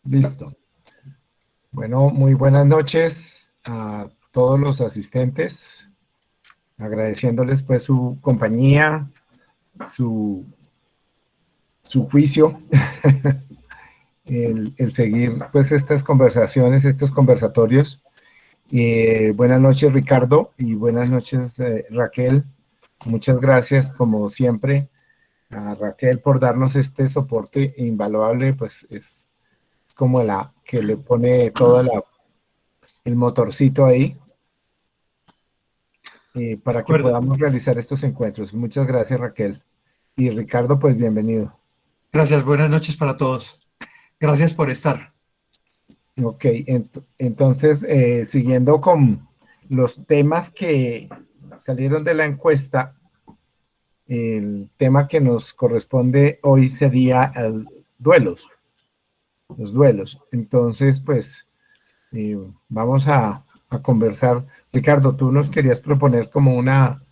Listo. Bueno, muy buenas noches a todos los asistentes, agradeciéndoles pues su compañía, su, su juicio, el seguir pues estas conversaciones, estos conversatorios. Buenas noches Ricardo y buenas noches Raquel. Muchas gracias como siempre a Raquel por darnos este soporte invaluable, pues es como la que le pone todo el motorcito ahí De para que acuerdo. podamos realizar estos encuentros. Muchas gracias, Raquel. Y Ricardo, pues bienvenido. Gracias, buenas noches para todos. Gracias por estar. Ok, entonces, siguiendo con los temas que salieron de la encuesta, el tema que nos corresponde hoy sería duelos, los duelos. Entonces, pues, eh, vamos a conversar. Ricardo, tú nos querías proponer como una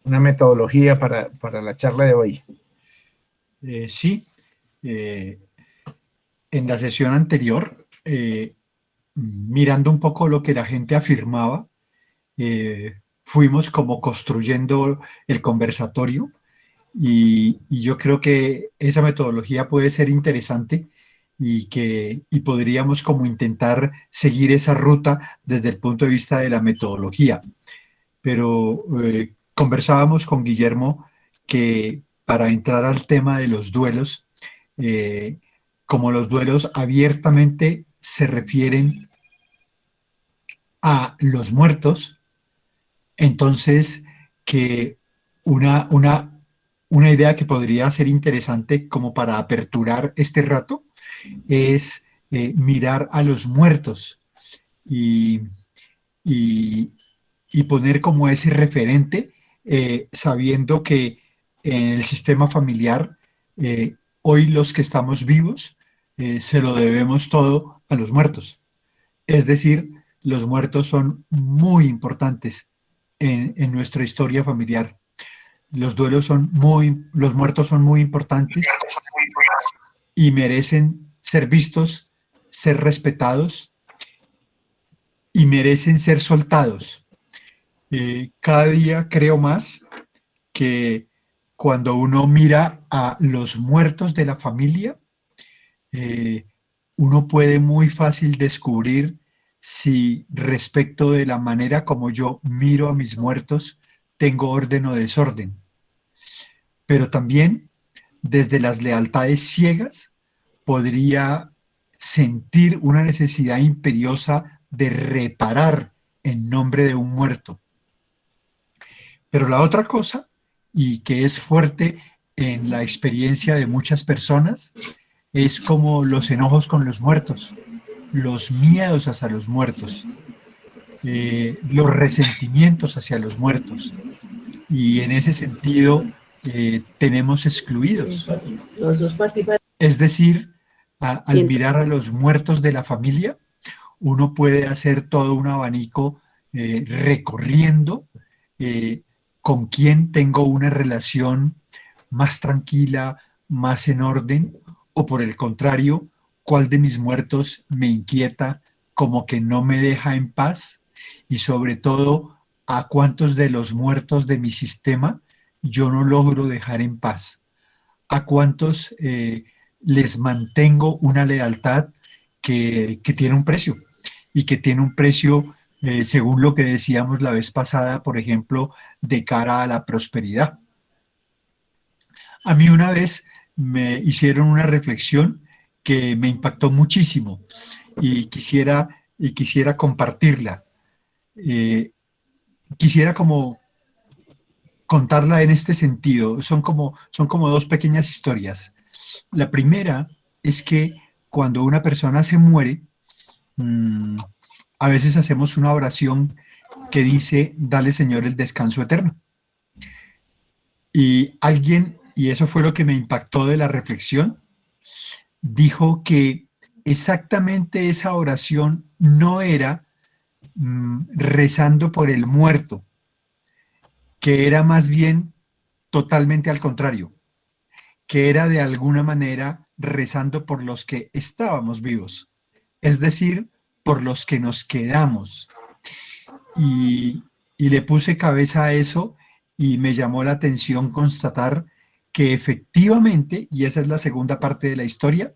metodología para la charla de hoy. Sí, eh, en la sesión anterior, mirando un poco lo que la gente afirmaba, fuimos como construyendo el conversatorio y yo creo que esa metodología puede ser interesante y podríamos como intentar seguir esa ruta desde el punto de vista de la metodología. Pero conversábamos con Guillermo que para entrar al tema de los duelos, eh, como los duelos abiertamente se refieren a los muertos, entonces que una, una, una idea que podría ser interesante como para aperturar este rato es mirar a los muertos y, y, y poner como ese referente, sabiendo que en el sistema familiar, hoy los que estamos vivos, se lo debemos todo a los muertos. Es decir, los muertos son muy importantes en nuestra historia familiar. Los muertos son muy importantes y merecen ser vistos, ser respetados y merecen ser soltados. Cada día creo más que cuando uno mira a los muertos de la familia, eh, uno puede muy fácil descubrir si respecto de la manera como yo miro a mis muertos, tengo orden o desorden. Pero también desde las lealtades ciegas podría sentir una necesidad imperiosa de reparar en nombre de un muerto. Pero la otra cosa, y que es fuerte en la experiencia de muchas personas, es como los enojos con los muertos, los miedos hacia los muertos, los resentimientos hacia los muertos. Y en ese sentido, tenemos excluidos. Es decir, al mirar a los muertos de la familia, uno puede hacer todo un abanico recorriendo eh, con quién tengo una relación más tranquila, más en orden, o por el contrario, cuál de mis muertos me inquieta, como que no me deja en paz, y sobre todo, a cuántos de los muertos de mi sistema yo no logro dejar en paz, a cuántos les mantengo una lealtad que tiene un precio y que tiene un precio, según lo que decíamos la vez pasada, por ejemplo, de cara a la prosperidad. A mí una vez me hicieron una reflexión que me impactó muchísimo y quisiera compartirla. Eh, Quisiera como contarla en este sentido. Son como dos pequeñas historias. La primera es que cuando una persona se muere, mmm, a veces hacemos una oración que dice, dale Señor el descanso eterno. Y alguien, y eso fue lo que me impactó de la reflexión, dijo que exactamente esa oración no era rezando por el muerto, que era más bien totalmente al contrario, que era de alguna manera rezando por los que estábamos vivos, es decir, por los que nos quedamos. Y le puse cabeza a eso y me llamó la atención constatar que efectivamente, y esa es la segunda parte de la historia,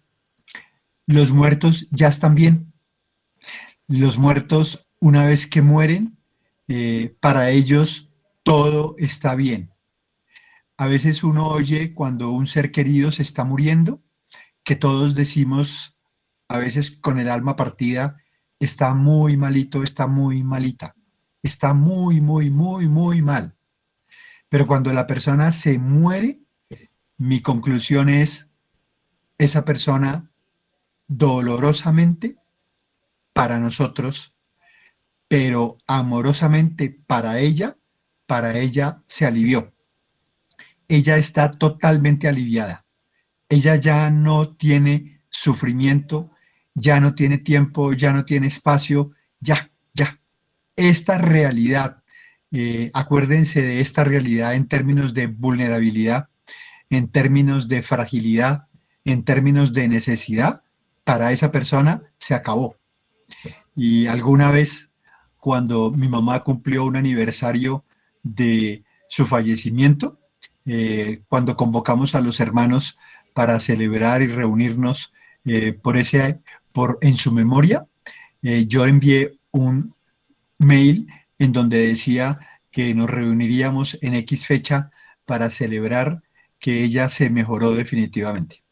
los muertos ya están bien. Los muertos, una vez que mueren, para ellos todo está bien. A veces uno oye cuando un ser querido se está muriendo, que todos decimos, a veces con el alma partida, está muy malito, está muy malita, está muy, muy, muy, muy mal. Pero cuando la persona se muere, mi conclusión es, esa persona dolorosamente para nosotros, pero amorosamente para ella se alivió. Ella está totalmente aliviada. Ella ya no tiene sufrimiento, ya no tiene tiempo, ya no tiene espacio, ya. Esta realidad, acuérdense de esta realidad en términos de vulnerabilidad, en términos de fragilidad, en términos de necesidad, para esa persona se acabó. Y alguna vez, cuando mi mamá cumplió un aniversario de su fallecimiento, cuando convocamos a los hermanos para celebrar y reunirnos por en su memoria, yo envié un mail en donde decía que nos reuniríamos en X fecha para celebrar que ella se mejoró definitivamente.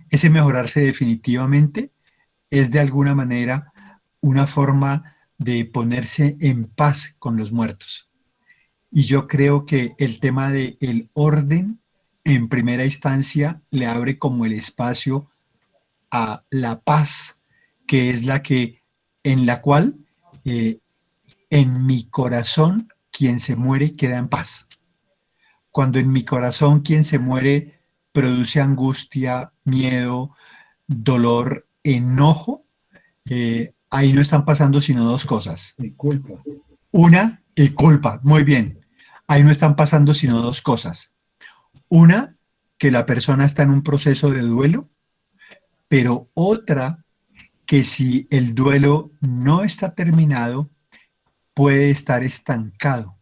Ese mejorarse definitivamente es de alguna manera una forma de ponerse en paz con los muertos. Y yo creo que el tema del orden en primera instancia le abre como el espacio a la paz, que es la que, en la cual eh, en mi corazón quien se muere queda en paz. Cuando en mi corazón quien se muere produce angustia, miedo, dolor, enojo, ahí no están pasando sino dos cosas. Y culpa. Una, y culpa, muy bien. Ahí no están pasando sino dos cosas. Una, que la persona está en un proceso de duelo, pero otra, que si el duelo no está terminado, puede estar estancado.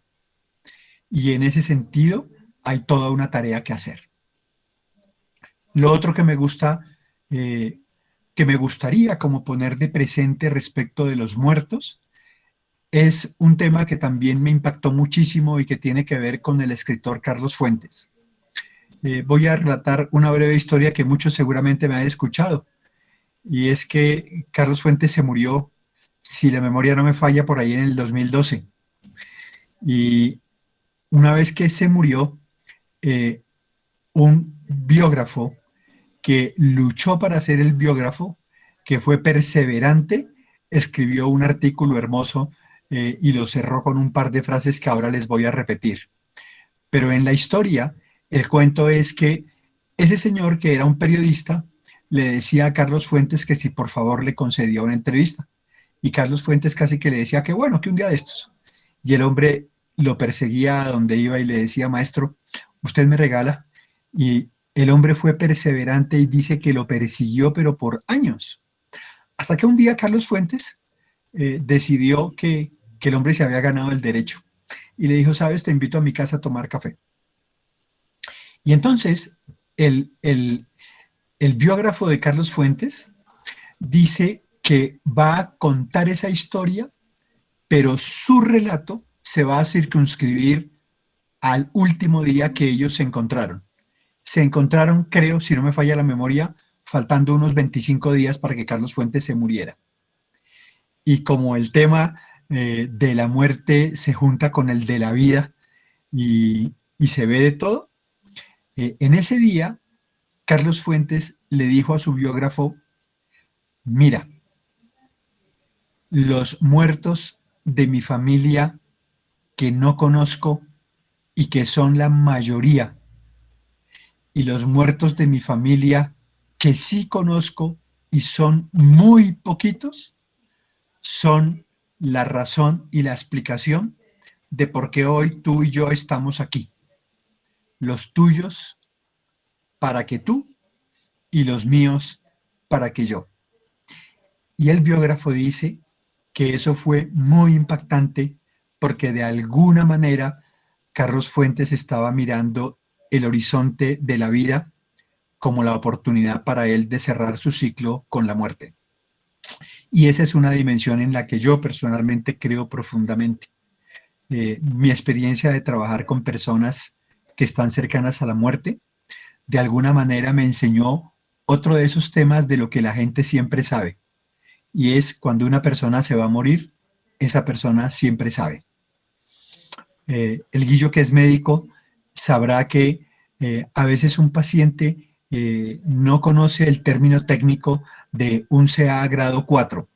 Y en ese sentido, hay toda una tarea que hacer. Lo otro que me gusta, eh, que me gustaría como poner de presente respecto de los muertos, es un tema que también me impactó muchísimo y que tiene que ver con el escritor Carlos Fuentes. Voy a relatar una breve historia que muchos seguramente me han escuchado, y es que Carlos Fuentes se murió, si la memoria no me falla, por ahí en el 2012. Y una vez que se murió, eh, un biógrafo que luchó para ser el biógrafo, que fue perseverante, escribió un artículo hermoso y lo cerró con un par de frases que ahora les voy a repetir. Pero en la historia, el cuento es que ese señor, que era un periodista, le decía a Carlos Fuentes que si por favor le concedía una entrevista. Y Carlos Fuentes casi que le decía que bueno, que un día de estos. Y el hombre lo perseguía a donde iba y le decía, maestro, usted me regala. Y el hombre fue perseverante y dice que lo persiguió, pero por años. Hasta que un día Carlos Fuentes decidió que el hombre se había ganado el derecho. Y le dijo, sabes, te invito a mi casa a tomar café. Y entonces el, el, el biógrafo de Carlos Fuentes dice que va a contar esa historia, pero su relato se va a circunscribir al último día que ellos se encontraron. Se encontraron, creo, si no me falla la memoria, faltando unos 25 días para que Carlos Fuentes se muriera. Y como el tema de la muerte se junta con el de la vida y se ve de todo, en ese día Carlos Fuentes le dijo a su biógrafo, mira, los muertos de mi familia que no conozco y que son la mayoría, y los muertos de mi familia que sí conozco y son muy poquitos, son la razón y la explicación de por qué hoy tú y yo estamos aquí. Los tuyos para que tú y los míos para que yo. Y el biógrafo dice que eso fue muy impactante porque de alguna manera Carlos Fuentes estaba mirando el horizonte de la vida como la oportunidad para él de cerrar su ciclo con la muerte. Y esa es una dimensión en la que yo personalmente creo profundamente. Mi experiencia de trabajar con personas que están cercanas a la muerte, de alguna manera me enseñó otro de esos temas de lo que la gente siempre sabe. Y es cuando una persona se va a morir, esa persona siempre sabe. El Guillo que es médico sabrá que a veces un paciente no conoce el término técnico de un CA grado 4,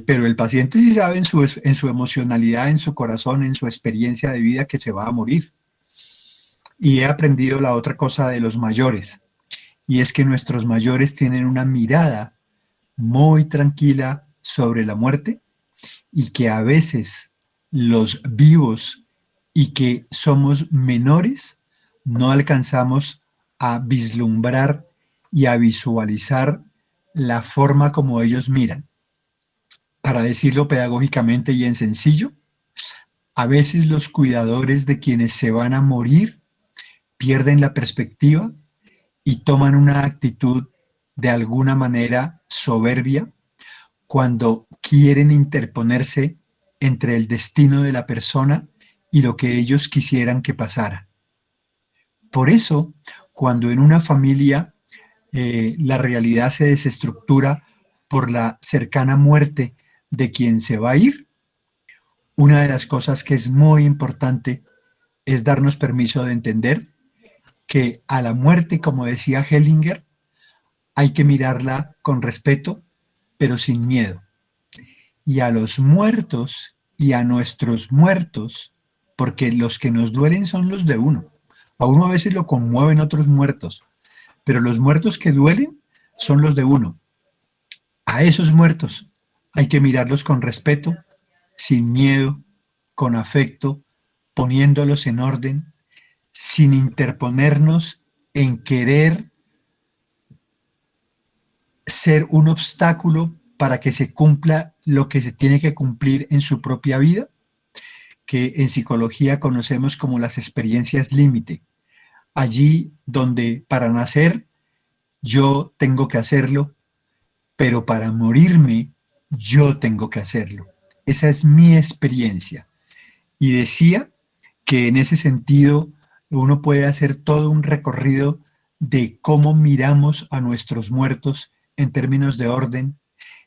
pero el paciente sí sabe en su emocionalidad, en su corazón, en su experiencia de vida que se va a morir. Y he aprendido la otra cosa de los mayores, y es que nuestros mayores tienen una mirada muy tranquila sobre la muerte y que a veces los vivos y que somos menores no alcanzamos a vislumbrar y a visualizar la forma como ellos miran. Para decirlo pedagógicamente y en sencillo, a veces los cuidadores de quienes se van a morir pierden la perspectiva y toman una actitud de alguna manera soberbia cuando quieren interponerse entre el destino de la persona y lo que ellos quisieran que pasara. Por eso, cuando en una familia la realidad se desestructura por la cercana muerte de quien se va a ir, una de las cosas que es muy importante es darnos permiso de entender que a la muerte, como decía Hellinger, hay que mirarla con respeto, pero sin miedo. Y a los muertos y a nuestros muertos, porque los que nos duelen son los de uno. A uno a veces lo conmueven otros muertos, pero los muertos que duelen son los de uno. A esos muertos hay que mirarlos con respeto, sin miedo, con afecto, poniéndolos en orden, sin interponernos en querer ser un obstáculo para que se cumpla lo que se tiene que cumplir en su propia vida, que en psicología conocemos como las experiencias límite. Allí donde para nacer yo tengo que hacerlo, pero para morirme yo tengo que hacerlo. Esa es mi experiencia. Y decía que en ese sentido uno puede hacer todo un recorrido de cómo miramos a nuestros muertos en términos de orden,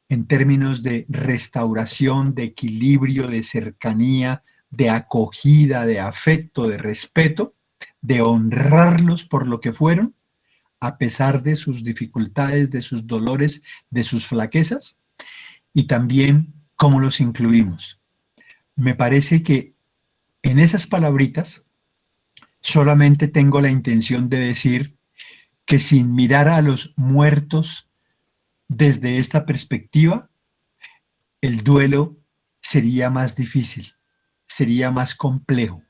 en términos de restauración, de equilibrio, de cercanía, de acogida, de afecto, de respeto, de honrarlos por lo que fueron, a pesar de sus dificultades, de sus dolores, de sus flaquezas, y también cómo los incluimos. Me parece que en esas palabritas solamente tengo la intención de decir que sin mirar a los muertos desde esta perspectiva, el duelo sería más difícil, sería más complejo,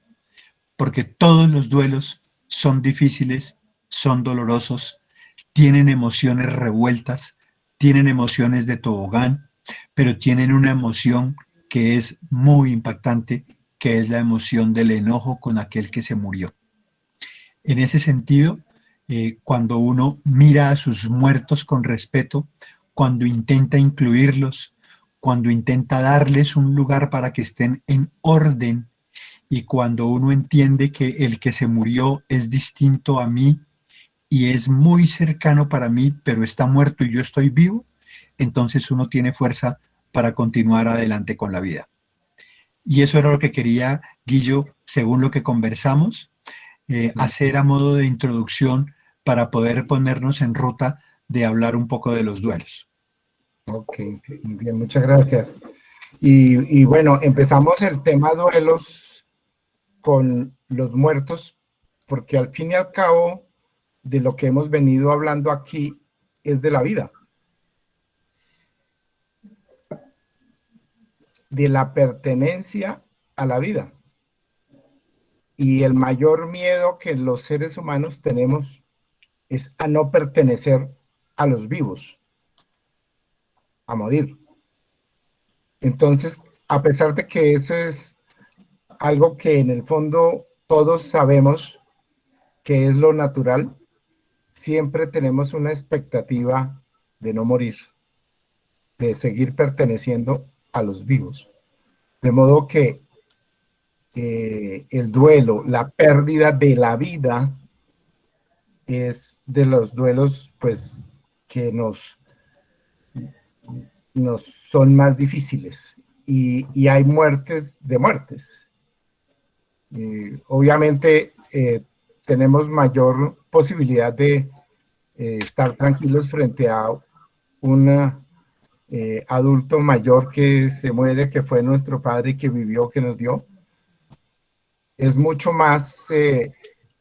porque todos los duelos son difíciles, son dolorosos, tienen emociones revueltas, tienen emociones de tobogán, pero tienen una emoción que es muy impactante, que es la emoción del enojo con aquel que se murió. En ese sentido, cuando uno mira a sus muertos con respeto, cuando intenta incluirlos, cuando intenta darles un lugar para que estén en orden y cuando uno entiende que el que se murió es distinto a mí y es muy cercano para mí, pero está muerto y yo estoy vivo, entonces uno tiene fuerza para continuar adelante con la vida. Y eso era lo que quería, Guillo, según lo que conversamos, Sí. hacer a modo de introducción para poder ponernos en ruta de hablar un poco de los duelos. Ok, muy bien, muchas gracias. Y bueno, empezamos el tema duelos con los muertos, porque al fin y al cabo de lo que hemos venido hablando aquí es de la vida, de la pertenencia a la vida. Y el mayor miedo que los seres humanos tenemos es a no pertenecer a los vivos, a morir. Entonces, a pesar de que eso es algo que en el fondo todos sabemos que es lo natural, siempre tenemos una expectativa de no morir, de seguir perteneciendo a los vivos. De modo que el duelo, la pérdida de la vida, es de los duelos pues que nos son más difíciles, y hay muertes de muertes. Obviamente tenemos mayor posibilidad de estar tranquilos frente a un adulto mayor que se muere, que fue nuestro padre, que vivió, que nos dio. Es mucho más,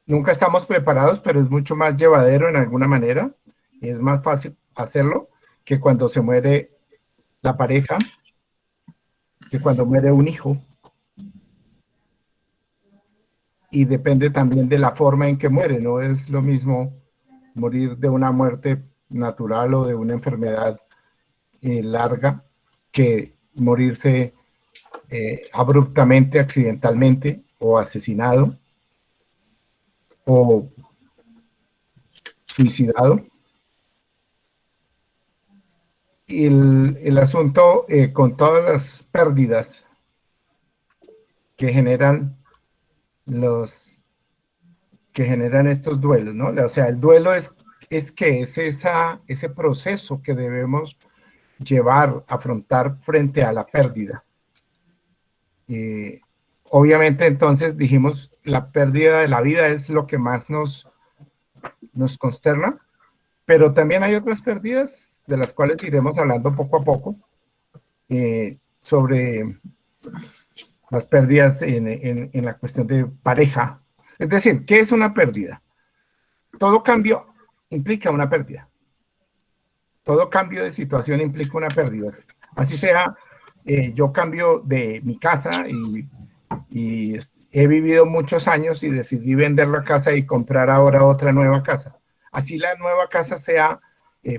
nunca estamos preparados, pero es mucho más llevadero en alguna manera. Es más fácil hacerlo que cuando se muere la pareja, que cuando muere un hijo. Y depende también de la forma en que muere. No es lo mismo morir de una muerte natural o de una enfermedad larga que morirse abruptamente, accidentalmente, o asesinado o suicidado. Y el asunto con todas las pérdidas que generan estos duelos, ¿no? O sea, el duelo es ese proceso que debemos llevar, afrontar frente a la pérdida. Obviamente, entonces dijimos, la pérdida de la vida es lo que más nos consterna, pero también hay otras pérdidas de las cuales iremos hablando poco a poco, sobre las pérdidas en la cuestión de pareja. Es decir, ¿qué es una pérdida? Todo cambio implica una pérdida. Todo cambio de situación implica una pérdida. Así sea, yo cambio de mi casa y he vivido muchos años y decidí vender la casa y comprar ahora otra nueva casa. Así la nueva casa sea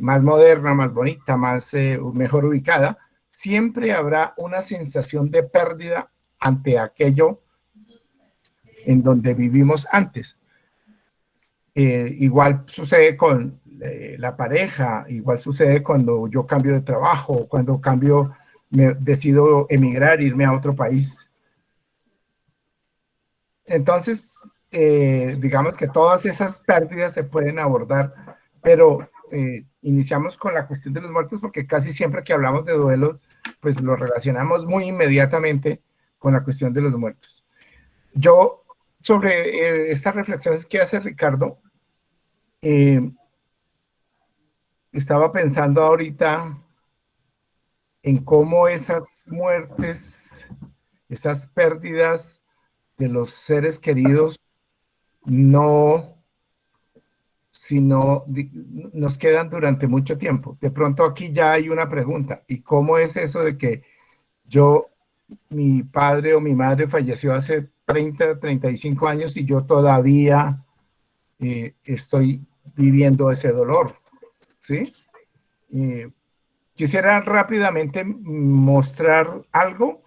más moderna, más bonita, mejor ubicada, siempre habrá una sensación de pérdida ante aquello en donde vivimos antes. Igual sucede con la pareja, igual sucede cuando yo cambio de trabajo, cuando decido emigrar, irme a otro país. Entonces, digamos que todas esas pérdidas se pueden abordar, pero iniciamos con la cuestión de los muertos porque casi siempre que hablamos de duelo, pues lo relacionamos muy inmediatamente con la cuestión de los muertos. Yo, sobre estas reflexiones que hace Ricardo, estaba pensando ahorita en cómo esas muertes, esas pérdidas de los seres queridos nos quedan durante mucho tiempo. De pronto aquí ya hay una pregunta: ¿y cómo es eso de que mi padre o mi madre falleció hace 35 años y yo todavía estoy viviendo ese dolor? ¿Sí? Quisiera rápidamente mostrar algo,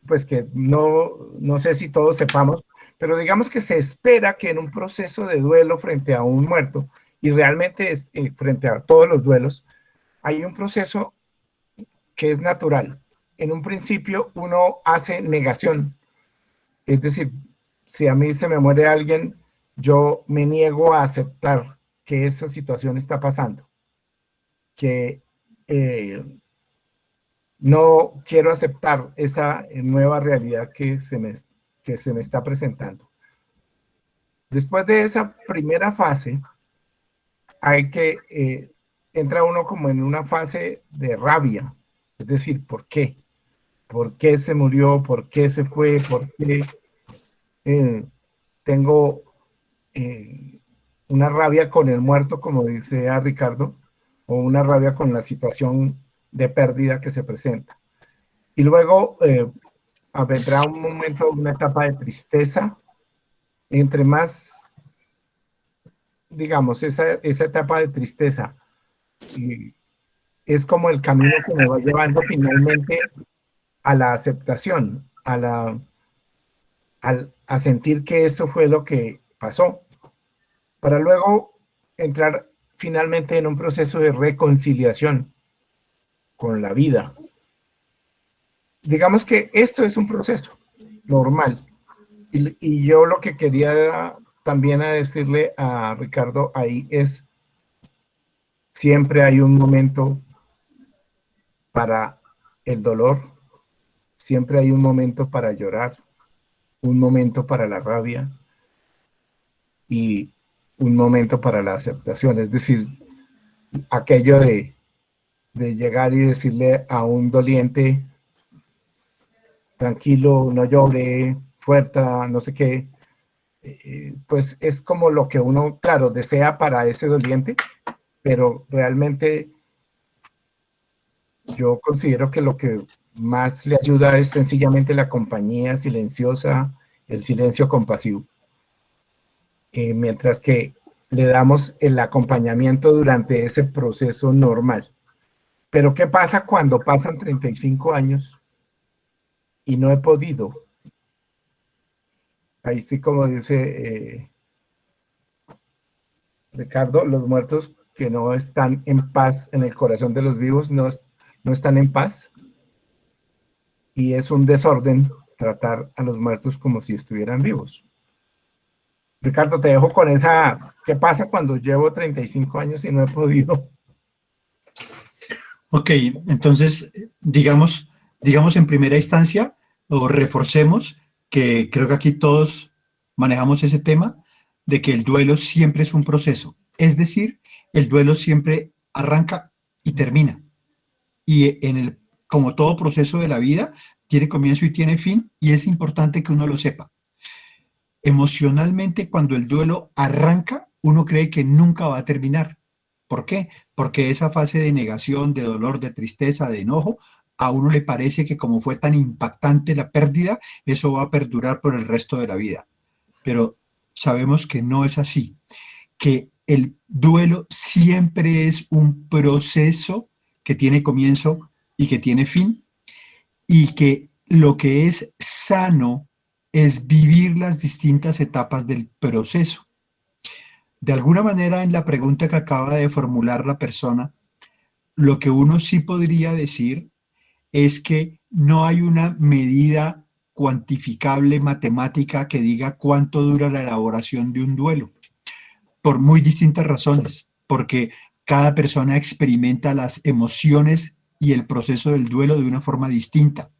pues que no sé si todos sepamos, pero digamos que se espera que en un proceso de duelo frente a un muerto, y realmente frente a todos los duelos, hay un proceso que es natural. En un principio uno hace negación, es decir, si a mí se me muere alguien, yo me niego a aceptar que esa situación está pasando, que no quiero aceptar esa nueva realidad que se me está presentando. Después de esa primera fase, entra uno como en una fase de rabia, es decir, ¿por qué? ¿Por qué se murió? ¿Por qué se fue? ¿Por qué tengo una rabia con el muerto, como dice a Ricardo, o una rabia con la situación de pérdida que se presenta? Y luego vendrá un momento, una etapa de tristeza. Entre más digamos, esa etapa de tristeza es como el camino que me va llevando finalmente a la aceptación, a sentir que eso fue lo que pasó, para luego entrar finalmente en un proceso de reconciliación con la vida. Digamos que esto es un proceso normal. Y yo lo que quería también a decirle a Ricardo ahí es, siempre hay un momento para el dolor, siempre hay un momento para llorar, un momento para la rabia y un momento para la aceptación. Es decir, aquello de llegar y decirle a un doliente, tranquilo, no llore, fuerte, no sé qué, pues es como lo que uno, claro, desea para ese doliente, pero realmente yo considero que lo que más le ayuda es sencillamente la compañía silenciosa, el silencio compasivo, mientras que le damos el acompañamiento durante ese proceso normal. Pero ¿qué pasa cuando pasan 35 años y no he podido? Ahí sí, como dice Ricardo, los muertos que no están en paz en el corazón de los vivos no están en paz, y es un desorden tratar a los muertos como si estuvieran vivos. Ricardo, te dejo con esa, ¿qué pasa cuando llevo 35 años y no he podido? Ok, entonces, digamos en primera instancia, o reforcemos, que creo que aquí todos manejamos ese tema, de que el duelo siempre es un proceso. Es decir, el duelo siempre arranca y termina. Y como todo proceso de la vida, tiene comienzo y tiene fin, y es importante que uno lo sepa. Emocionalmente, cuando el duelo arranca, uno cree que nunca va a terminar. ¿Por qué? Porque esa fase de negación, de dolor, de tristeza, de enojo, a uno le parece que como fue tan impactante la pérdida, eso va a perdurar por el resto de la vida. Pero sabemos que no es así, que el duelo siempre es un proceso que tiene comienzo y que tiene fin, y que lo que es sano es vivir las distintas etapas del proceso. De alguna manera, en la pregunta que acaba de formular la persona, lo que uno sí podría decir es que no hay una medida cuantificable matemática que diga cuánto dura la elaboración de un duelo, por muy distintas razones, porque cada persona experimenta las emociones y el proceso del duelo de una forma distinta,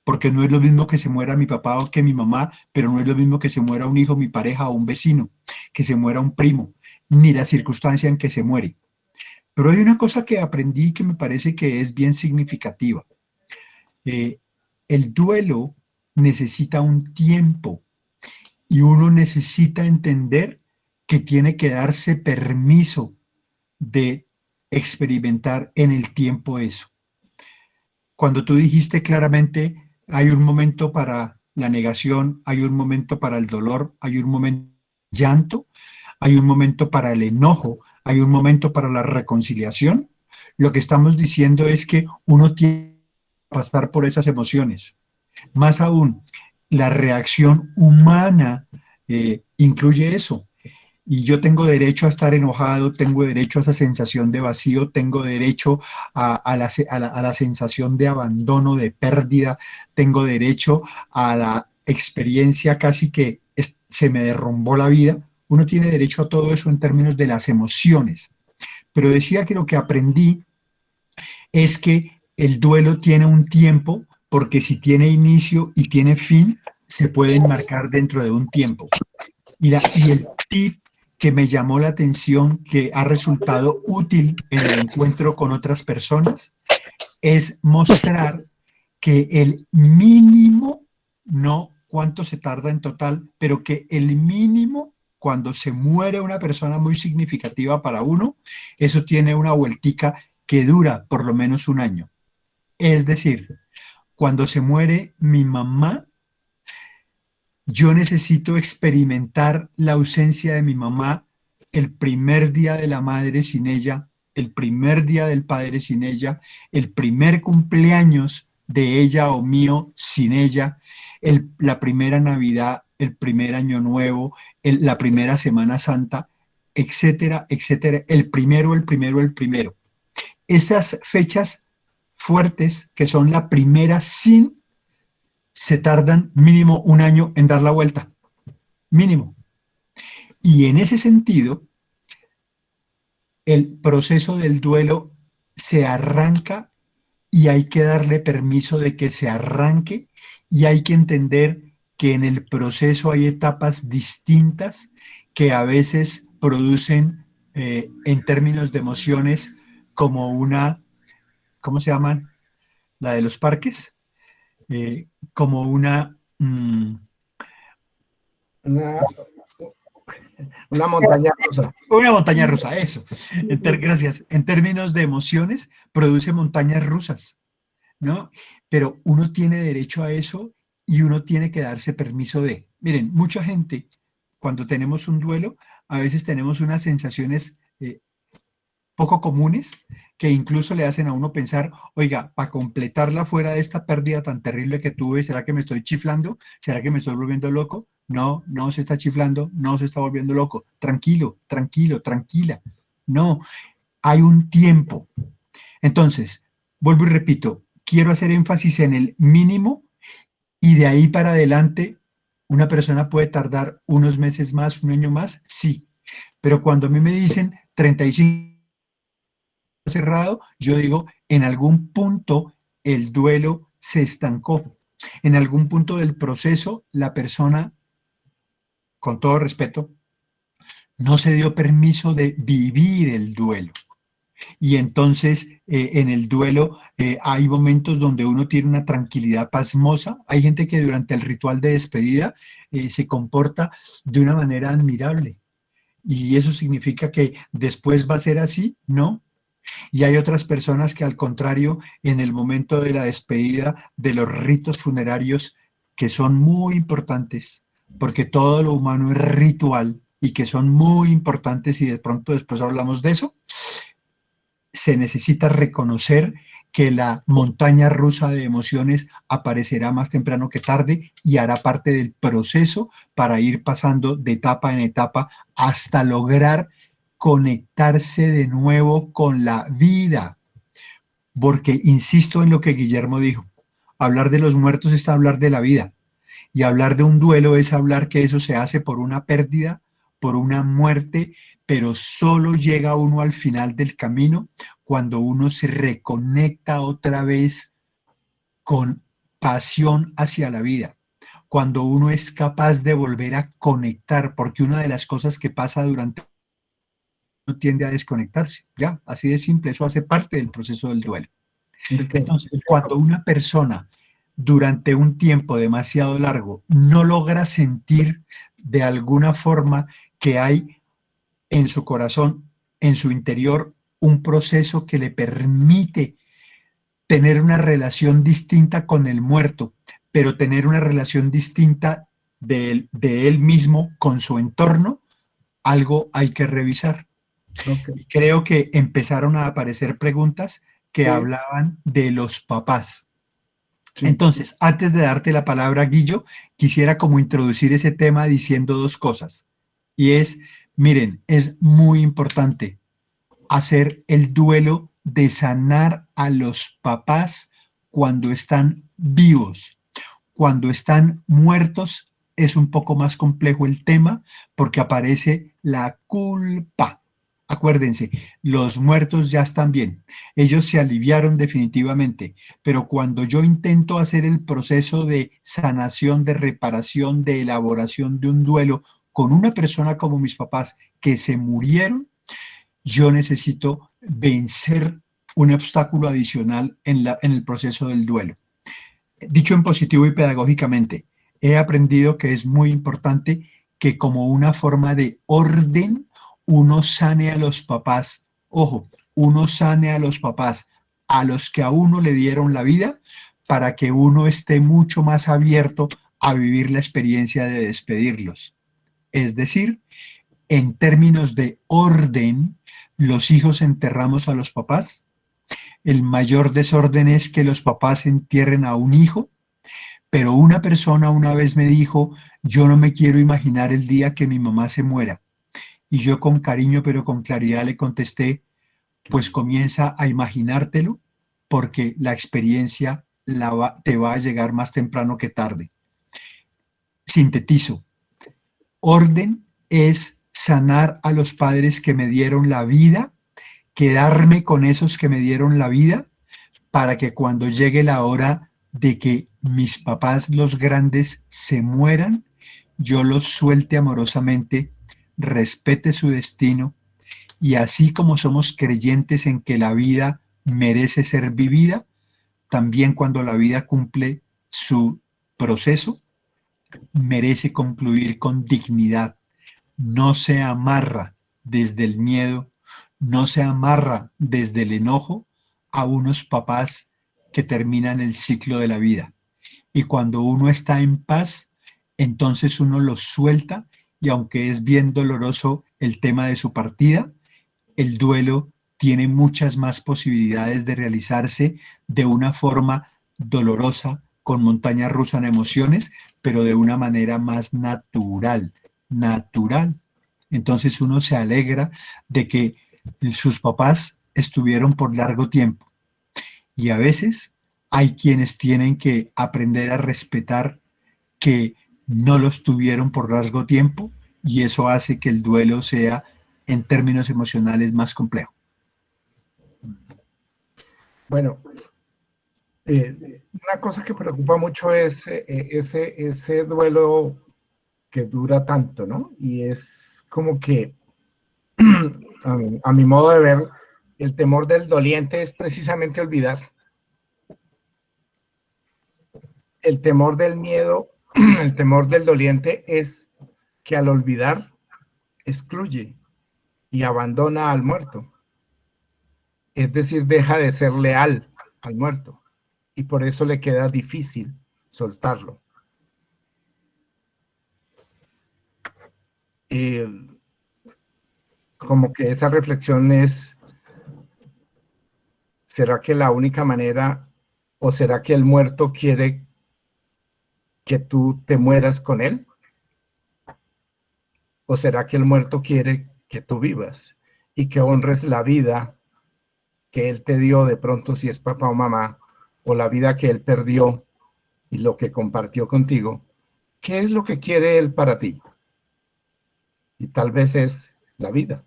porque no es lo mismo que se muera mi papá o que mi mamá, pero no es lo mismo que se muera un hijo, mi pareja o un vecino, que se muera un primo, ni la circunstancia en que se muere. Pero hay una cosa que aprendí que me parece que es bien significativa. Eh, el duelo necesita un tiempo y uno necesita entender que tiene que darse permiso de experimentar en el tiempo eso. Cuando tú dijiste claramente, hay un momento para la negación, hay un momento para el dolor, hay un momento para el llanto, hay un momento para el enojo, hay un momento para la reconciliación, lo que estamos diciendo es que uno tiene que pasar por esas emociones. Más aún, la reacción humana incluye eso. Y yo tengo derecho a estar enojado, tengo derecho a esa sensación de vacío, tengo derecho a la sensación de abandono, de pérdida, tengo derecho a la experiencia casi que se me derrumbó la vida. Uno tiene derecho a todo eso en términos de las emociones. Pero decía que lo que aprendí es que el duelo tiene un tiempo, porque si tiene inicio y tiene fin, se puede enmarcar dentro de un tiempo. Mira, y el tip que me llamó la atención, que ha resultado útil en el encuentro con otras personas, es mostrar que el mínimo, no cuánto se tarda en total, pero que el mínimo cuando se muere una persona muy significativa para uno, eso tiene una vueltica que dura por lo menos un año. Es decir, cuando se muere mi mamá, yo necesito experimentar la ausencia de mi mamá el primer día de la madre sin ella, el primer día del padre sin ella, el primer cumpleaños de ella o mío sin ella, la primera Navidad, el primer Año Nuevo, la primera Semana Santa, etcétera, etcétera, el primero, el primero, el primero. Esas fechas fuertes que son la primera sin, se tardan mínimo un año en dar la vuelta, mínimo. Y en ese sentido, el proceso del duelo se arranca y hay que darle permiso de que se arranque y hay que entender que en el proceso hay etapas distintas que a veces producen en términos de emociones como una, ¿cómo se llaman? La de los parques, como Una, una montaña rusa. una montaña rusa, eso. Gracias. En términos de emociones, produce montañas rusas, ¿no? Pero uno tiene derecho a eso y uno tiene que darse permiso de. Miren, mucha gente, cuando tenemos un duelo, a veces tenemos unas sensaciones poco comunes que incluso le hacen a uno pensar, oiga, para completarla fuera de esta pérdida tan terrible que tuve, ¿será que me estoy chiflando? ¿Será que me estoy volviendo loco? No, no se está chiflando, no se está volviendo loco. Tranquilo, tranquilo, tranquila. No, hay un tiempo. Entonces, vuelvo y repito, quiero hacer énfasis en el mínimo y de ahí para adelante, una persona puede tardar unos meses más, un año más, sí. Pero cuando a mí me dicen 35 cerrado, yo digo, en algún punto el duelo se estancó. En algún punto del proceso, la persona, con todo respeto, no se dio permiso de vivir el duelo. Y entonces en el duelo hay momentos donde uno tiene una tranquilidad pasmosa. Hay gente que durante el ritual de despedida se comporta de una manera admirable. ¿Y eso significa que después va a ser así? No. Y hay otras personas que al contrario, en el momento de la despedida de los ritos funerarios, que son muy importantes, porque todo lo humano es ritual y que son muy importantes y de pronto después hablamos de eso, se necesita reconocer que la montaña rusa de emociones aparecerá más temprano que tarde y hará parte del proceso para ir pasando de etapa en etapa hasta lograr conectarse de nuevo con la vida. Porque insisto en lo que Guillermo dijo, hablar de los muertos es hablar de la vida y hablar de un duelo es hablar que eso se hace por una pérdida, por una muerte, pero solo llega uno al final del camino cuando uno se reconecta otra vez con pasión hacia la vida, cuando uno es capaz de volver a conectar, porque una de las cosas que pasa durante uno tiende a desconectarse, ya, así de simple, eso hace parte del proceso del duelo. Okay. Entonces, cuando una persona durante un tiempo demasiado largo no logra sentir de alguna forma que hay en su corazón, en su interior, un proceso que le permite tener una relación distinta con el muerto, pero tener una relación distinta de él mismo con su entorno, algo hay que revisar. Okay. Y creo que empezaron a aparecer preguntas que Sí, hablaban de los papás. sí. Entonces, antes de darte la palabra, Guillo, quisiera como introducir ese tema diciendo dos cosas. Y es, miren, es muy importante hacer el duelo de sanar a los papás cuando están vivos. Cuando están muertos es un poco más complejo el tema porque aparece la culpa. Acuérdense, los muertos ya están bien, ellos se aliviaron definitivamente, pero cuando yo intento hacer el proceso de sanación, de reparación, de elaboración de un duelo con una persona como mis papás que se murieron, yo necesito vencer un obstáculo adicional en el proceso del duelo. Dicho en positivo y pedagógicamente, he aprendido que es muy importante que como una forma de orden, uno sane a los papás. Ojo, uno sane a los papás, a los que a uno le dieron la vida, para que uno esté mucho más abierto a vivir la experiencia de despedirlos. Es decir, en términos de orden, los hijos enterramos a los papás. El mayor desorden es que los papás entierren a un hijo, pero una persona una vez me dijo, yo no me quiero imaginar el día que mi mamá se muera. Y yo con cariño pero con claridad le contesté, pues comienza a imaginártelo porque la experiencia te va a llegar más temprano que tarde. Sintetizo. Orden es sanar a los padres que me dieron la vida, quedarme con esos que me dieron la vida, para que cuando llegue la hora de que mis papás, los grandes, se mueran, yo los suelte amorosamente, respete su destino, y así como somos creyentes en que la vida merece ser vivida, también cuando la vida cumple su proceso, merece concluir con dignidad. No se amarra desde el miedo, no se amarra desde el enojo a unos papás que terminan el ciclo de la vida. Y cuando uno está en paz, entonces uno los suelta, y aunque es bien doloroso el tema de su partida, el duelo tiene muchas más posibilidades de realizarse de una forma dolorosa, con montaña rusa en emociones, pero de una manera más natural, natural. Entonces uno se alegra de que sus papás estuvieron por largo tiempo, y a veces hay quienes tienen que aprender a respetar que no los tuvieron por largo tiempo, y eso hace que el duelo sea en términos emocionales más complejo. Bueno, una cosa que preocupa mucho es ese duelo que dura tanto, ¿no? Y es como que, a mi modo de ver, el temor del doliente es precisamente olvidar. El temor del miedo, el temor del doliente es que al olvidar excluye y abandona al muerto. Es decir, deja de ser leal al muerto y por eso le queda difícil soltarlo. Como que esa reflexión es, ¿será que la única manera o será que el muerto quiere que tú te mueras con él? ¿O será que el muerto quiere que tú vivas y que honres la vida que él te dio de pronto si es papá o mamá, o la vida que él perdió y lo que compartió contigo? ¿Qué es lo que quiere él para ti? Y tal vez es la vida.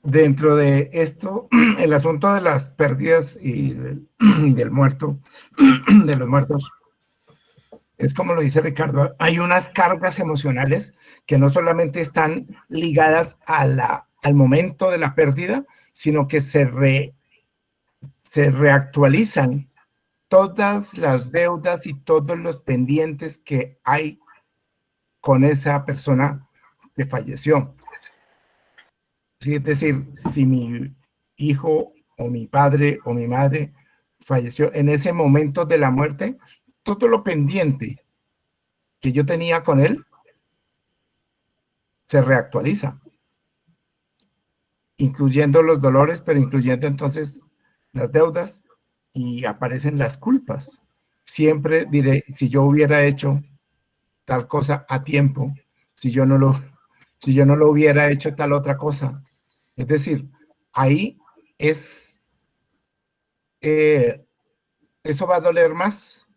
Dentro de esto, el asunto de las pérdidas y del muerto, de los muertos, es como lo dice Ricardo, hay unas cargas emocionales que no solamente están ligadas al momento de la pérdida, sino que se reactualizan todas las deudas y todos los pendientes que hay con esa persona que falleció. Sí, es decir, si mi hijo o mi padre o mi madre falleció en ese momento de la muerte, todo lo pendiente que yo tenía con él se reactualiza, incluyendo los dolores, pero incluyendo entonces las deudas, y aparecen las culpas. Siempre diré, si yo hubiera hecho tal cosa a tiempo, si yo no lo, si yo no lo hubiera hecho tal otra cosa. Es decir, ahí es, eh, eso va a doler más,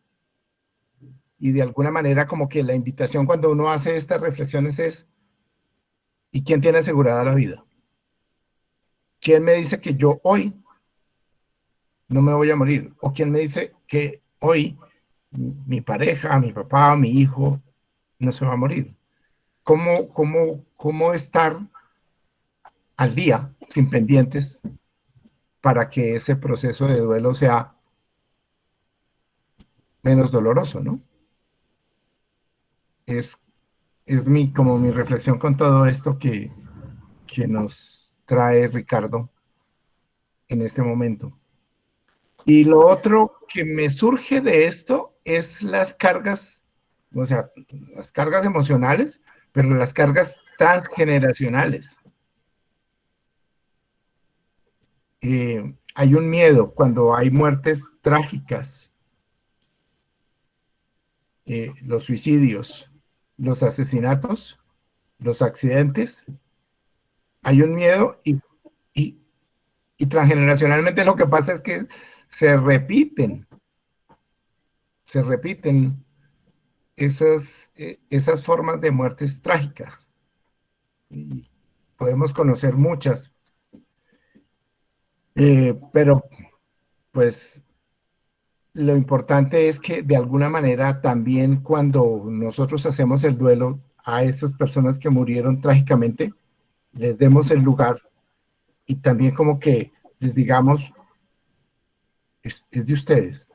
y de alguna manera como que la invitación cuando uno hace estas reflexiones es, ¿y quién tiene asegurada la vida? ¿Quién me dice que yo hoy no me voy a morir? ¿O quién me dice que hoy mi pareja, mi papá, mi hijo no se va a morir? ¿Cómo estar al día, sin pendientes, para que ese proceso de duelo sea menos doloroso, ¿no? Es, es como mi reflexión con todo esto que nos trae Ricardo en este momento. Y lo otro que me surge de esto es las cargas, o sea, las cargas emocionales, pero las cargas transgeneracionales. Hay un miedo cuando hay muertes trágicas, los suicidios, los asesinatos, los accidentes. Hay un miedo y, y transgeneracionalmente lo que pasa es que se repiten, se repiten esas formas de muertes trágicas. Y podemos conocer muchas, pero pues lo importante es que de alguna manera también cuando nosotros hacemos el duelo a esas personas que murieron trágicamente, les demos el lugar y también como que les digamos, es de ustedes.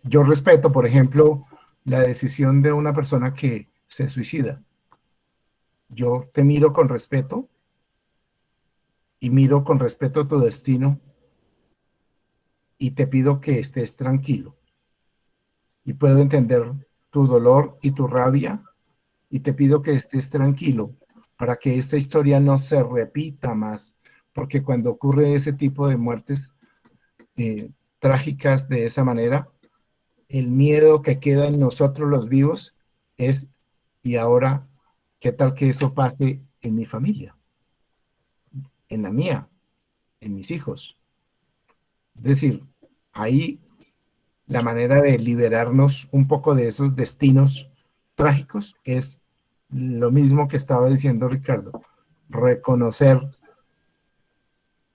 Yo respeto, por ejemplo, la decisión de una persona que se suicida. Yo te miro con respeto y miro con respeto tu destino y te pido que estés tranquilo. Y puedo entender tu dolor y tu rabia y te pido que estés tranquilo para que esta historia no se repita más, porque cuando ocurre ese tipo de muertes trágicas de esa manera, el miedo que queda en nosotros los vivos es, y ahora, ¿qué tal que eso pase en mi familia, en la mía, en mis hijos? Es decir, ahí la manera de liberarnos un poco de esos destinos trágicos es lo mismo que estaba diciendo Ricardo, reconocer,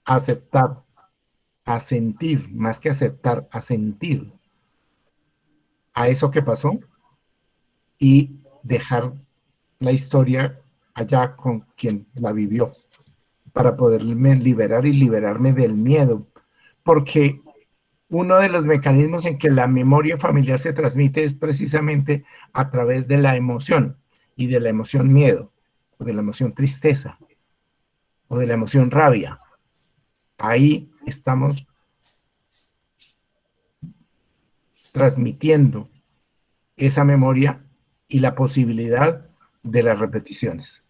aceptar, asentir, más que aceptar, asentir a eso que pasó y dejar la historia allá con quien la vivió para poderme liberar y liberarme del miedo, porque uno de los mecanismos en que la memoria familiar se transmite es precisamente a través de la emoción y de la emoción miedo, o de la emoción tristeza, o de la emoción rabia. Ahí estamos transmitiendo esa memoria y la posibilidad de las repeticiones.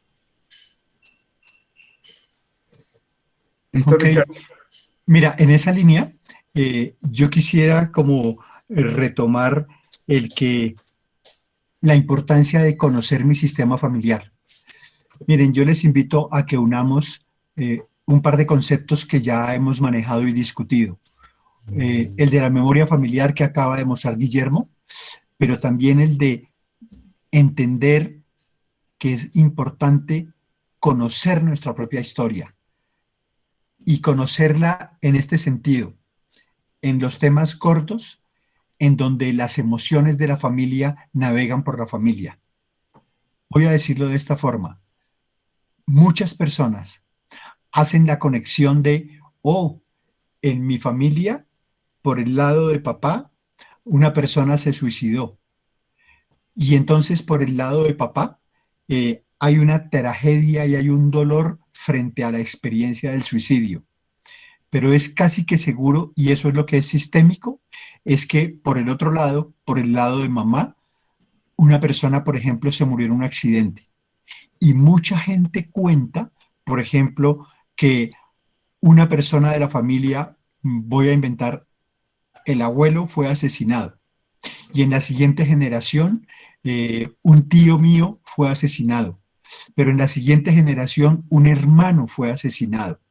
¿Listo, Ok, Ricardo? mira, en esa línea, yo quisiera como retomar el que la importancia de conocer mi sistema familiar. Miren, yo les invito a que unamos un par de conceptos que ya hemos manejado y discutido. El de la memoria familiar que acaba de mostrar Guillermo, pero también el de entender que es importante conocer nuestra propia historia y conocerla en este sentido, en los temas cortos, en donde las emociones de la familia navegan por la familia. Voy a decirlo de esta forma. Muchas personas hacen la conexión de, oh, en mi familia, por el lado de papá, una persona se suicidó. Y entonces por el lado de papá, hay una tragedia y hay un dolor frente a la experiencia del suicidio. Pero es casi que seguro, y eso es lo que es sistémico, es que por el otro lado, por el lado de mamá, una persona, por ejemplo, se murió en un accidente. Y mucha gente cuenta, por ejemplo, que una persona de la familia, voy a inventar, el abuelo fue asesinado. Y en la siguiente generación, un tío mío fue asesinado. Pero en la siguiente generación, un hermano fue asesinado.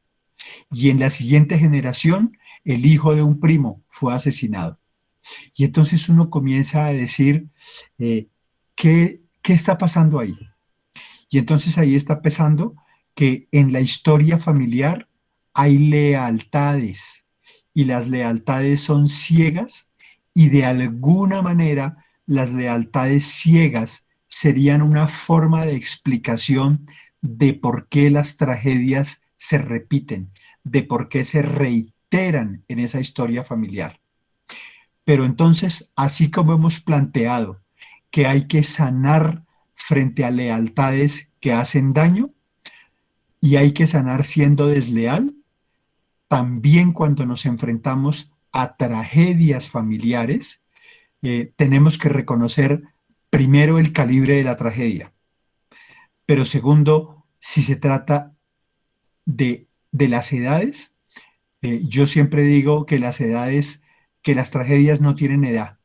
Y en la siguiente generación, el hijo de un primo fue asesinado. Y entonces uno comienza a decir, ¿qué está pasando ahí? Y entonces ahí está pensando que en la historia familiar hay lealtades y las lealtades son ciegas y de alguna manera las lealtades ciegas serían una forma de explicación de por qué las tragedias se repiten, de por qué se reiteran en esa historia familiar. Pero entonces, así como hemos planteado que hay que sanar frente a lealtades que hacen daño y hay que sanar siendo desleal, también cuando nos enfrentamos a tragedias familiares, tenemos que reconocer primero el calibre de la tragedia, pero segundo, si se trata de las edades, yo siempre digo que las edades, que las tragedias no tienen edad.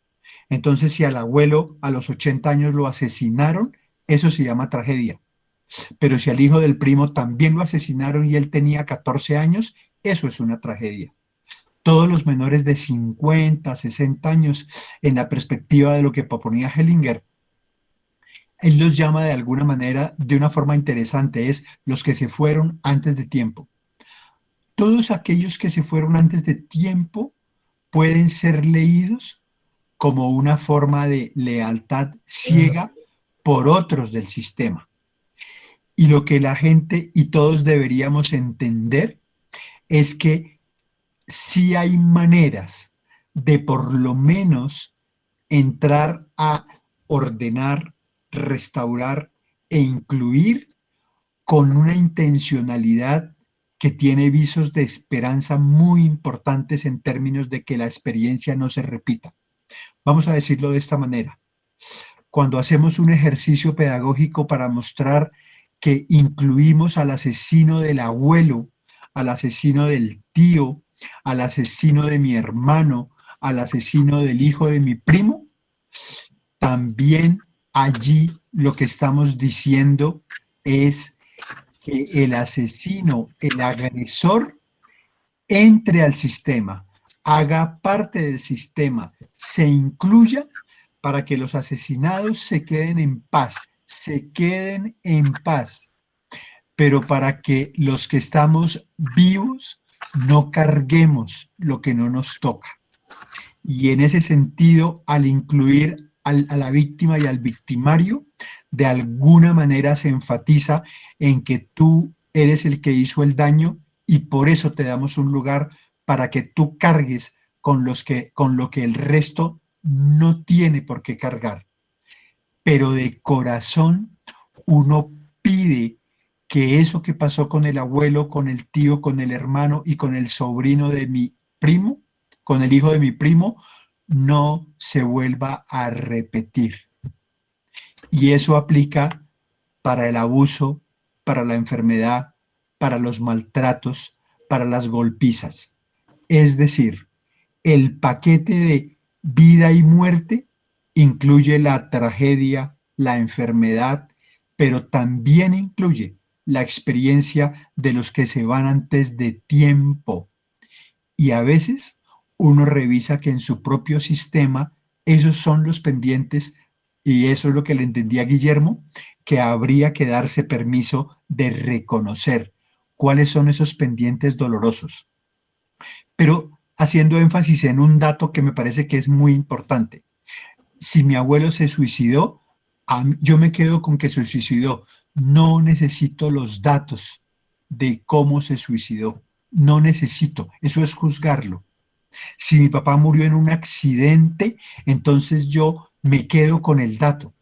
Entonces, si al abuelo a los 80 años lo asesinaron, eso se llama tragedia. Pero si al hijo del primo también lo asesinaron y él tenía 14 años, eso es una tragedia. Todos los menores de 50, 60 años, en la perspectiva de lo que proponía Hellinger, él los llama de alguna manera, de una forma interesante, es los que se fueron antes de tiempo. Todos aquellos que se fueron antes de tiempo pueden ser leídos como una forma de lealtad ciega por otros del sistema. Y lo que la gente y todos deberíamos entender es que sí hay maneras de por lo menos entrar a ordenar, restaurar e incluir con una intencionalidad que tiene visos de esperanza muy importantes en términos de que la experiencia no se repita. Vamos a decirlo de esta manera. Cuando hacemos un ejercicio pedagógico para mostrar que incluimos al asesino del abuelo, al asesino del tío, al asesino de mi hermano, al asesino del hijo de mi primo, también allí lo que estamos diciendo es que el asesino, el agresor, entre al sistema, haga parte del sistema, se incluya para que los asesinados se queden en paz, se queden en paz, pero para que los que estamos vivos no carguemos lo que no nos toca. Y en ese sentido, al incluir a la víctima y al victimario, de alguna manera se enfatiza en que tú eres el que hizo el daño y por eso te damos un lugar para que tú cargues con lo que el resto no tiene por qué cargar. Pero de corazón uno pide que eso que pasó con el abuelo, con el tío, con el hermano y con el sobrino de mi primo, con el hijo de mi primo, no se vuelva a repetir. Y eso aplica para el abuso, para la enfermedad, para los maltratos, para las golpizas. Es decir, el paquete de vida y muerte incluye la tragedia, la enfermedad, pero también incluye la experiencia de los que se van antes de tiempo. Y a veces uno revisa que en su propio sistema esos son los pendientes, y eso es lo que le entendía a Guillermo, que habría que darse permiso de reconocer cuáles son esos pendientes dolorosos. Pero haciendo énfasis en un dato que me parece que es muy importante. Si mi abuelo se suicidó, yo me quedo con que se suicidó. No necesito los datos de cómo se suicidó. No necesito. Eso es juzgarlo. Si mi papá murió en un accidente, entonces yo me quedo con el dato.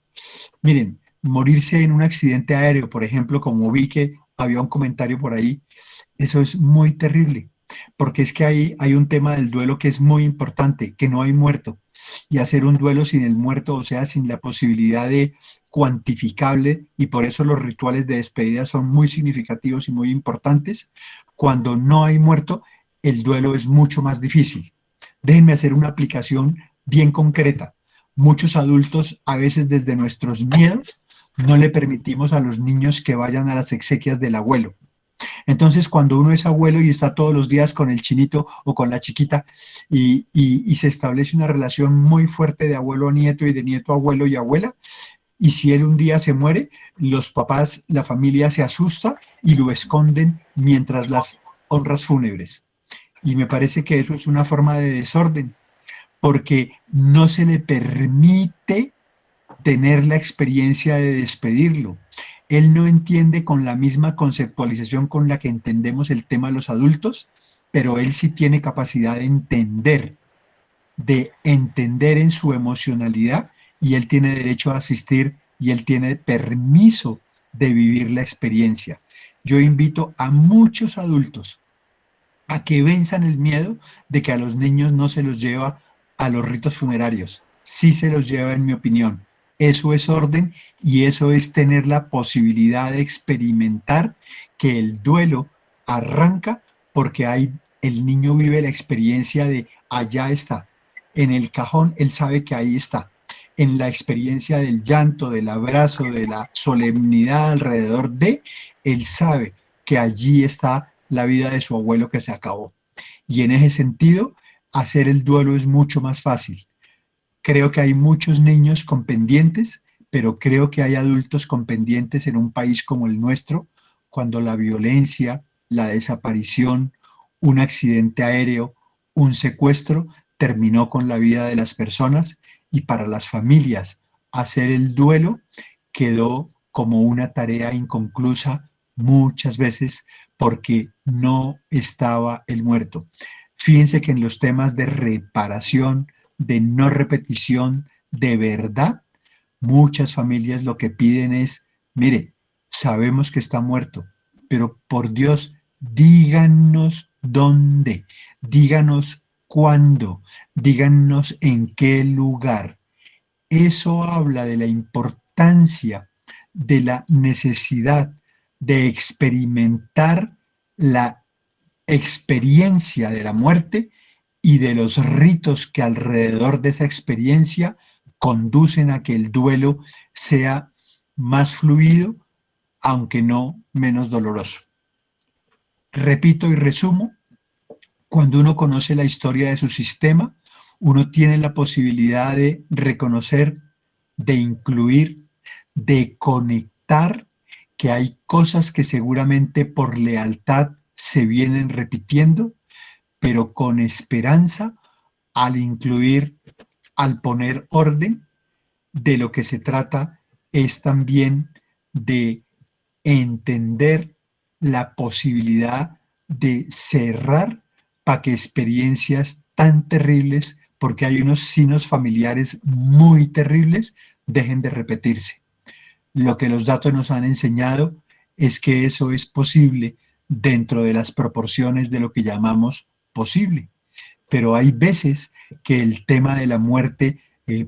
Miren, morirse en un accidente aéreo, por ejemplo, como vi que había un comentario por ahí, eso es muy terrible, porque es que hay un tema del duelo que es muy importante, que no hay muerto. Y hacer un duelo sin el muerto, o sea, sin la posibilidad de cuantificable, y por eso los rituales de despedida son muy significativos y muy importantes. Cuando no hay muerto, el duelo es mucho más difícil. Déjenme hacer una aplicación bien concreta. Muchos adultos, a veces desde nuestros miedos, no le permitimos a los niños que vayan a las exequias del abuelo. Entonces, cuando uno es abuelo y está todos los días con el chinito o con la chiquita y se establece una relación muy fuerte de abuelo a nieto y de nieto a abuelo y abuela, y si él un día se muere, los papás, la familia se asusta y lo esconden mientras las honras fúnebres. Y me parece que eso es una forma de desorden, porque no se le permite tener la experiencia de despedirlo. Él no entiende con la misma conceptualización con la que entendemos el tema de los adultos, pero él sí tiene capacidad de entender en su emocionalidad, y él tiene derecho a asistir y él tiene permiso de vivir la experiencia. Yo invito a muchos adultos a que venzan el miedo de que a los niños no se los lleva a los ritos funerarios. sí se los lleva, en mi opinión. Eso es orden y eso es tener la posibilidad de experimentar que el duelo arranca porque el niño vive la experiencia de allá está. En el cajón él sabe que ahí está. En la experiencia del llanto, del abrazo, de la solemnidad alrededor de, él sabe que allí está la vida de su abuelo que se acabó. Y en ese sentido, hacer el duelo es mucho más fácil. Creo que hay muchos niños con pendientes, pero creo que hay adultos con pendientes en un país como el nuestro, cuando la violencia, la desaparición, un accidente aéreo, un secuestro terminó con la vida de las personas y para las familias hacer el duelo quedó como una tarea inconclusa muchas veces porque no estaba el muerto. Fíjense que en los temas de reparación, de no repetición, de verdad, muchas familias lo que piden es, mire, sabemos que está muerto, pero por Dios, díganos dónde, díganos cuándo, díganos en qué lugar. Eso habla de la importancia, de la necesidad de experimentar la experiencia de la muerte y de los ritos que alrededor de esa experiencia conducen a que el duelo sea más fluido, aunque no menos doloroso. Repito y resumo, cuando uno conoce la historia de su sistema, uno tiene la posibilidad de reconocer, de incluir, de conectar, que hay cosas que seguramente por lealtad se vienen repitiendo, pero con esperanza al incluir, al poner orden, de lo que se trata es también de entender la posibilidad de cerrar para que experiencias tan terribles, porque hay unos signos familiares muy terribles, dejen de repetirse. Lo que los datos nos han enseñado es que eso es posible dentro de las proporciones de lo que llamamos posible. Pero hay veces que el tema de la muerte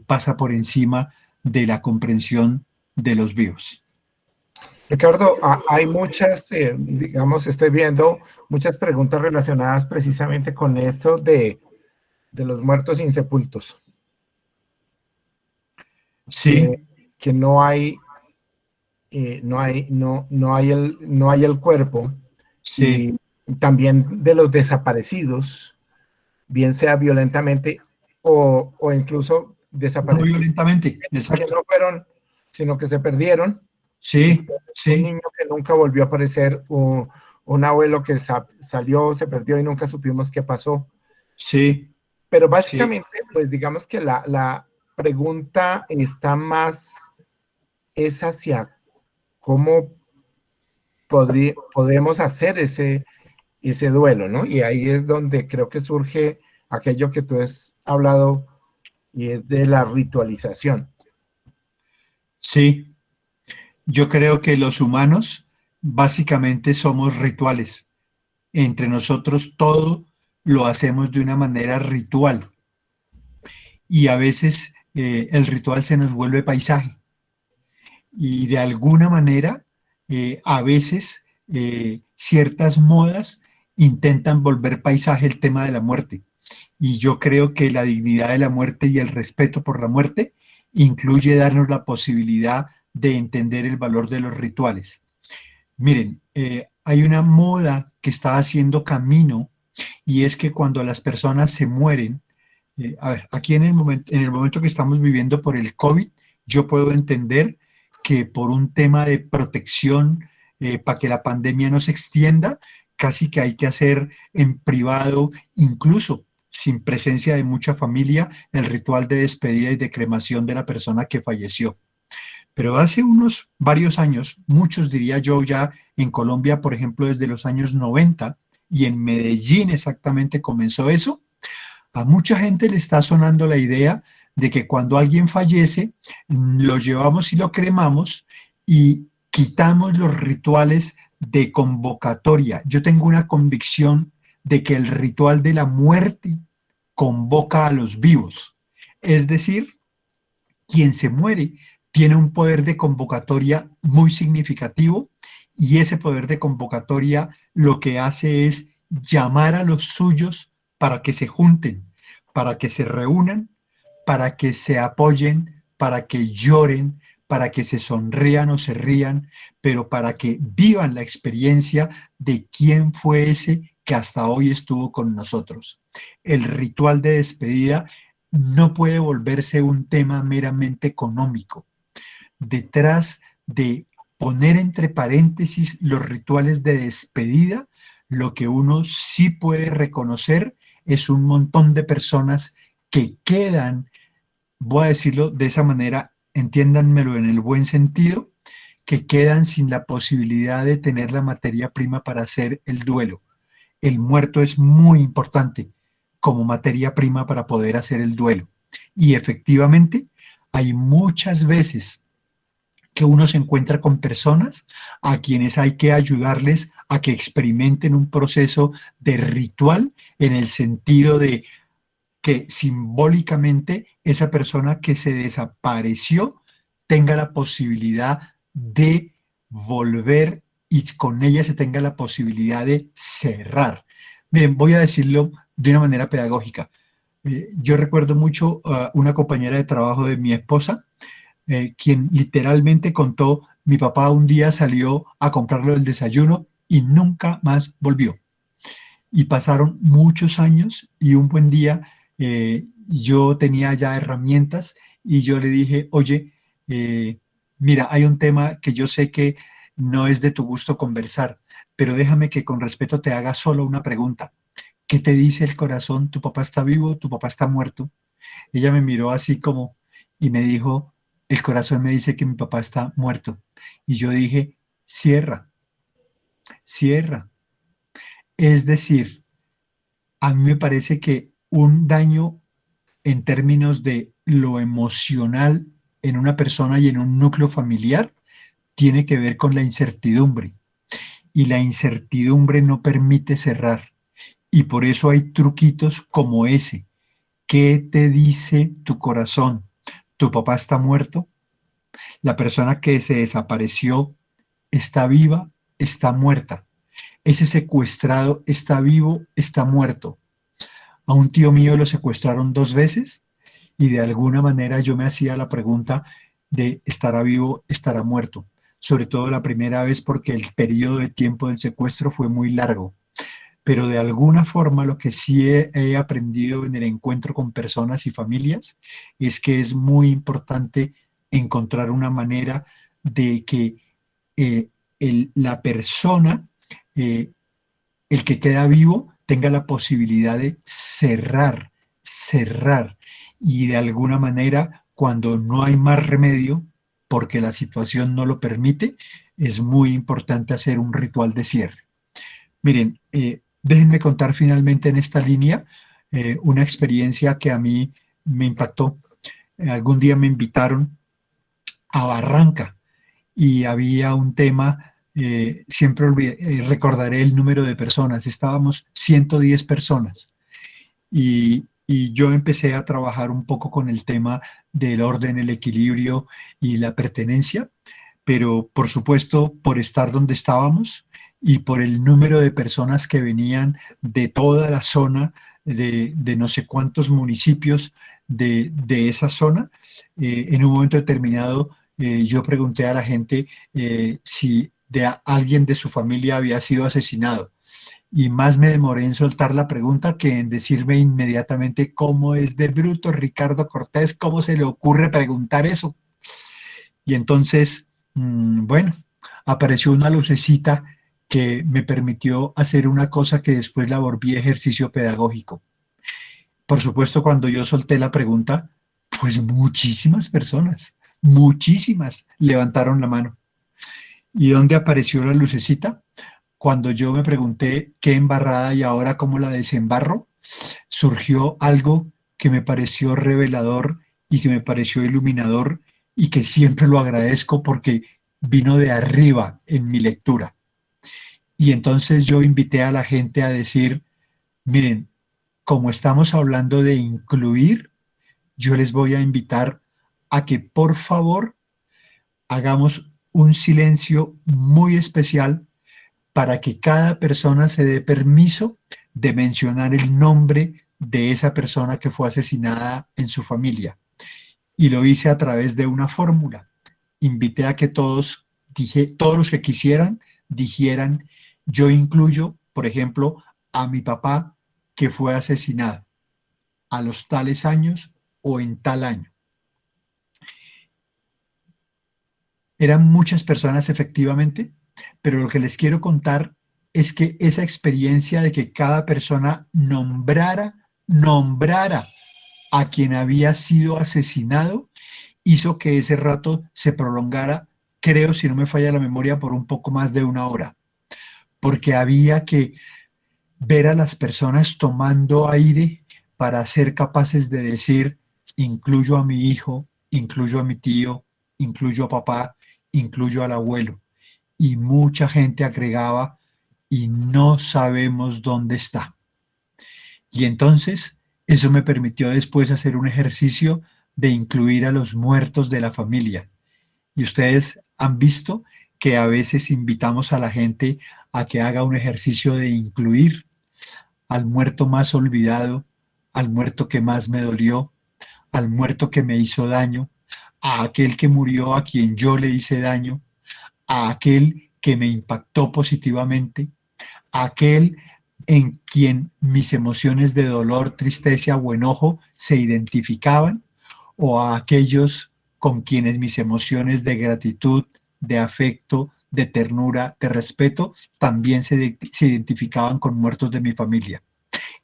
pasa por encima de la comprensión de los vivos. Ricardo, hay muchas, digamos, estoy viendo muchas preguntas relacionadas precisamente con esto de los muertos insepultos, que, Sí, que no hay, no hay el cuerpo, sí, y también de los desaparecidos, bien sea violentamente o incluso no desaparecidos violentamente, que exacto. no fueron, sino que se perdieron. Sí, Un sí, niño que nunca volvió a aparecer, un abuelo que salió, se perdió y nunca supimos qué pasó. sí, Pero sí, básicamente, pues digamos que la pregunta está más, es hacia cómo podemos hacer ese duelo, ¿no? Y ahí es donde creo que surge aquello que tú has hablado y es de la ritualización. sí. Yo creo que los humanos básicamente somos rituales. Entre nosotros todo lo hacemos de una manera ritual y a veces el ritual se nos vuelve paisaje y de alguna manera a veces ciertas modas intentan volver paisaje el tema de la muerte. Y yo creo que la dignidad de la muerte y el respeto por la muerte incluye darnos la posibilidad de entender el valor de los rituales. Miren, hay una moda que está haciendo camino y es que cuando las personas se mueren, a ver, aquí en el momento que estamos viviendo por el COVID, yo puedo entender que por un tema de protección, para que la pandemia no se extienda, casi que hay que hacer en privado, incluso sin presencia de mucha familia, el ritual de despedida y de cremación de la persona que falleció. Pero hace unos varios años, muchos diría yo ya en Colombia, por ejemplo, desde los años 90 y en Medellín exactamente comenzó eso, a mucha gente le está sonando la idea de que cuando alguien fallece, lo llevamos y lo cremamos y quitamos los rituales de convocatoria. Yo tengo una convicción de que el ritual de la muerte convoca a los vivos. Es decir, Quien se muere tiene un poder de convocatoria muy significativo y ese poder de convocatoria lo que hace es llamar a los suyos para que se junten, para que se reúnan, para que se apoyen, para que lloren, para que se sonrían o se rían, pero para que vivan la experiencia de quién fue ese que hasta hoy estuvo con nosotros. El ritual de despedida no puede volverse un tema meramente económico. Detrás de poner entre paréntesis los rituales de despedida, lo que uno sí puede reconocer es un montón de personas que quedan, voy a decirlo de esa manera, entiéndanmelo en el buen sentido, que quedan sin la posibilidad de tener la materia prima para hacer el duelo. El muerto es muy importante como materia prima para poder hacer el duelo. Y efectivamente, hay muchas veces que uno se encuentra con personas a quienes hay que ayudarles a que experimenten un proceso de ritual en el sentido de que simbólicamente esa persona que se desapareció tenga la posibilidad de volver y con ella se tenga la posibilidad de cerrar. Miren, voy a decirlo de una manera pedagógica. Yo recuerdo mucho a una compañera de trabajo de mi esposa, quien literalmente contó, mi papá un día salió a comprarle el desayuno y nunca más volvió. Y pasaron muchos años y un buen día yo tenía ya herramientas y yo le dije, oye, mira, hay un tema que yo sé que no es de tu gusto conversar, pero déjame que con respeto te haga solo una pregunta. ¿Qué te dice el corazón? ¿Tu papá está vivo? ¿Tu papá está muerto? Ella me miró así como y me dijo, el corazón me dice que mi papá está muerto. Y yo dije, cierra, cierra. Es decir, a mí me parece que un daño en términos de lo emocional en una persona y en un núcleo familiar tiene que ver con la incertidumbre. Y la incertidumbre no permite cerrar. Y por eso hay truquitos como ese. ¿Qué te dice tu corazón? ¿Tu papá está muerto? ¿La persona que se desapareció está viva? ¿Está muerta? ¿Ese secuestrado está vivo? ¿Está muerto? A un tío mío lo secuestraron 2 veces y de alguna manera yo me hacía la pregunta de ¿estará vivo, estará muerto? Sobre todo la primera vez porque el periodo de tiempo del secuestro fue muy largo. Pero de alguna forma lo que sí he aprendido en el encuentro con personas y familias es que es muy importante encontrar una manera de que eh, la persona, eh, el que queda vivo, tenga la posibilidad de cerrar, cerrar. Y de alguna manera, cuando no hay más remedio, porque la situación no lo permite, es muy importante hacer un ritual de cierre. Miren, déjenme contar finalmente en esta línea una experiencia que a mí me impactó. Algún día me invitaron a Barranca y había un tema, siempre recordaré el número de personas, estábamos 110 personas y yo empecé a trabajar un poco con el tema del orden, el equilibrio y la pertenencia, pero por supuesto por estar donde estábamos y por el número de personas que venían de toda la zona, de no sé cuántos municipios de esa zona, en un momento determinado yo pregunté a la gente si alguien de su familia había sido asesinado y más me demoré en soltar la pregunta que en decirme inmediatamente cómo es de bruto Ricardo Cortés, cómo se le ocurre preguntar eso. Y entonces, bueno, apareció una lucecita que me permitió hacer una cosa que después la volví ejercicio pedagógico. Por supuesto, cuando yo solté la pregunta, pues muchísimas levantaron la mano. ¿Y dónde apareció la lucecita? Cuando yo me pregunté qué embarrada y ahora cómo la desembarro, surgió algo que me pareció revelador y que me pareció iluminador y que siempre lo agradezco porque vino de arriba en mi lectura. Y entonces yo invité a la gente a decir, miren, como estamos hablando de incluir, yo les voy a invitar a que por favor hagamos un silencio muy especial para que cada persona se dé permiso de mencionar el nombre de esa persona que fue asesinada en su familia. Y lo hice a través de una fórmula. Invité a que todos, todos los que quisieran, dijeran, yo incluyo, por ejemplo, a mi papá que fue asesinado a los tales años o en tal año. Eran muchas personas efectivamente, pero lo que les quiero contar es que esa experiencia de que cada persona nombrara a quien había sido asesinado, hizo que ese rato se prolongara, creo, si no me falla la memoria, por un poco más de una hora, porque había que ver a las personas tomando aire para ser capaces de decir, incluyo a mi hijo, incluyo a mi tío, incluyo a papá, incluyo al abuelo. Y mucha gente agregaba, y no sabemos dónde está. Y entonces eso me permitió después hacer un ejercicio de incluir a los muertos de la familia. Y ustedes han visto que a veces invitamos a la gente a que haga un ejercicio de incluir al muerto más olvidado, al muerto que más me dolió, al muerto que me hizo daño, a aquel que murió a quien yo le hice daño, a aquel que me impactó positivamente, a aquel en quien mis emociones de dolor, tristeza o enojo se identificaban, o a aquellos con quienes mis emociones de gratitud, de afecto, de ternura, de respeto, también se identificaban con muertos de mi familia.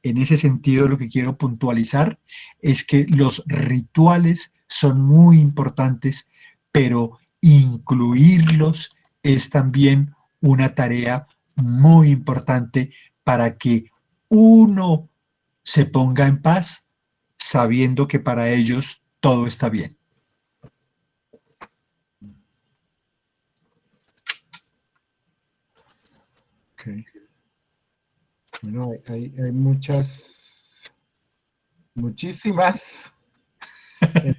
En ese sentido, lo que quiero puntualizar es que los rituales son muy importantes, pero incluirlos es también una tarea muy importante para que uno se ponga en paz sabiendo que para ellos todo está bien. Okay. Bueno, hay muchísimas, eh,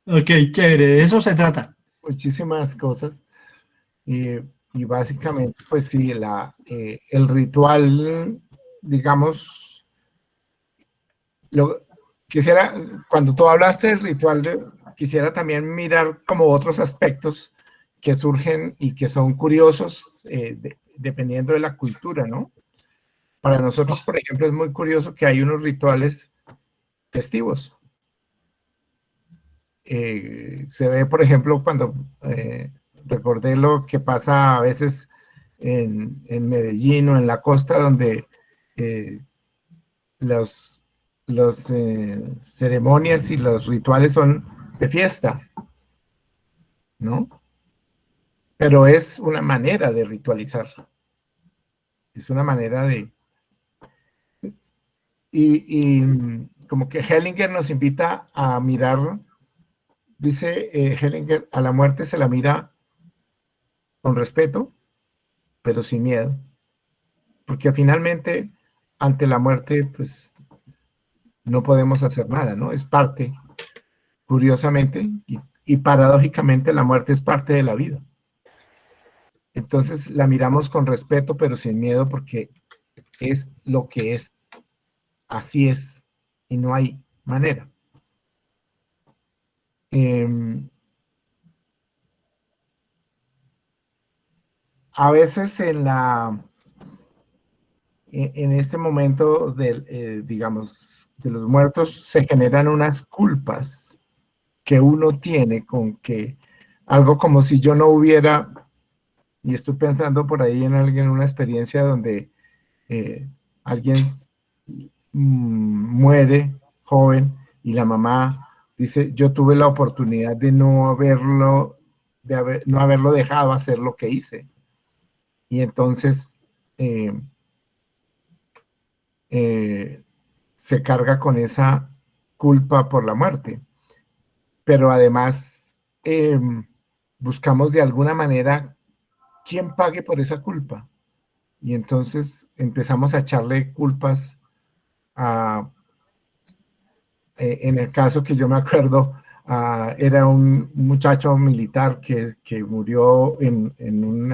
Ok, chévere, de eso se trata. muchísimas cosas. Y, y básicamente, pues sí, el ritual, digamos, lo quisiera, cuando tú hablaste del ritual, quisiera también mirar como otros aspectos que surgen y que son curiosos dependiendo de la cultura, ¿no? Para nosotros, por ejemplo, es muy curioso que hay unos rituales festivos. Se ve, por ejemplo, cuando recordé lo que pasa a veces en Medellín o en la costa, donde eh, los, los ceremonias y los rituales son de fiesta, ¿no? Pero es una manera de ritualizar, es una manera de... Como que Hellinger nos invita a mirar, dice Hellinger, a la muerte se la mira con respeto, pero sin miedo, porque finalmente ante la muerte, pues no podemos hacer nada, ¿no? Es parte, curiosamente, y paradójicamente la muerte es parte de la vida. Entonces la miramos con respeto, pero sin miedo, porque es lo que es, así es, y no hay manera. A veces en este momento digamos, de los muertos se generan unas culpas que uno tiene con que algo como si yo no hubiera, y estoy pensando por ahí en alguien, una experiencia donde eh, alguien muere joven y la mamá dice, yo tuve la oportunidad de no haberlo, no haberlo dejado hacer lo que hice. Y entonces eh, eh, se carga con esa culpa por la muerte. Pero además buscamos de alguna manera quién pague por esa culpa. Y entonces empezamos a echarle culpas a, en el caso que yo me acuerdo, era un muchacho militar que murió en un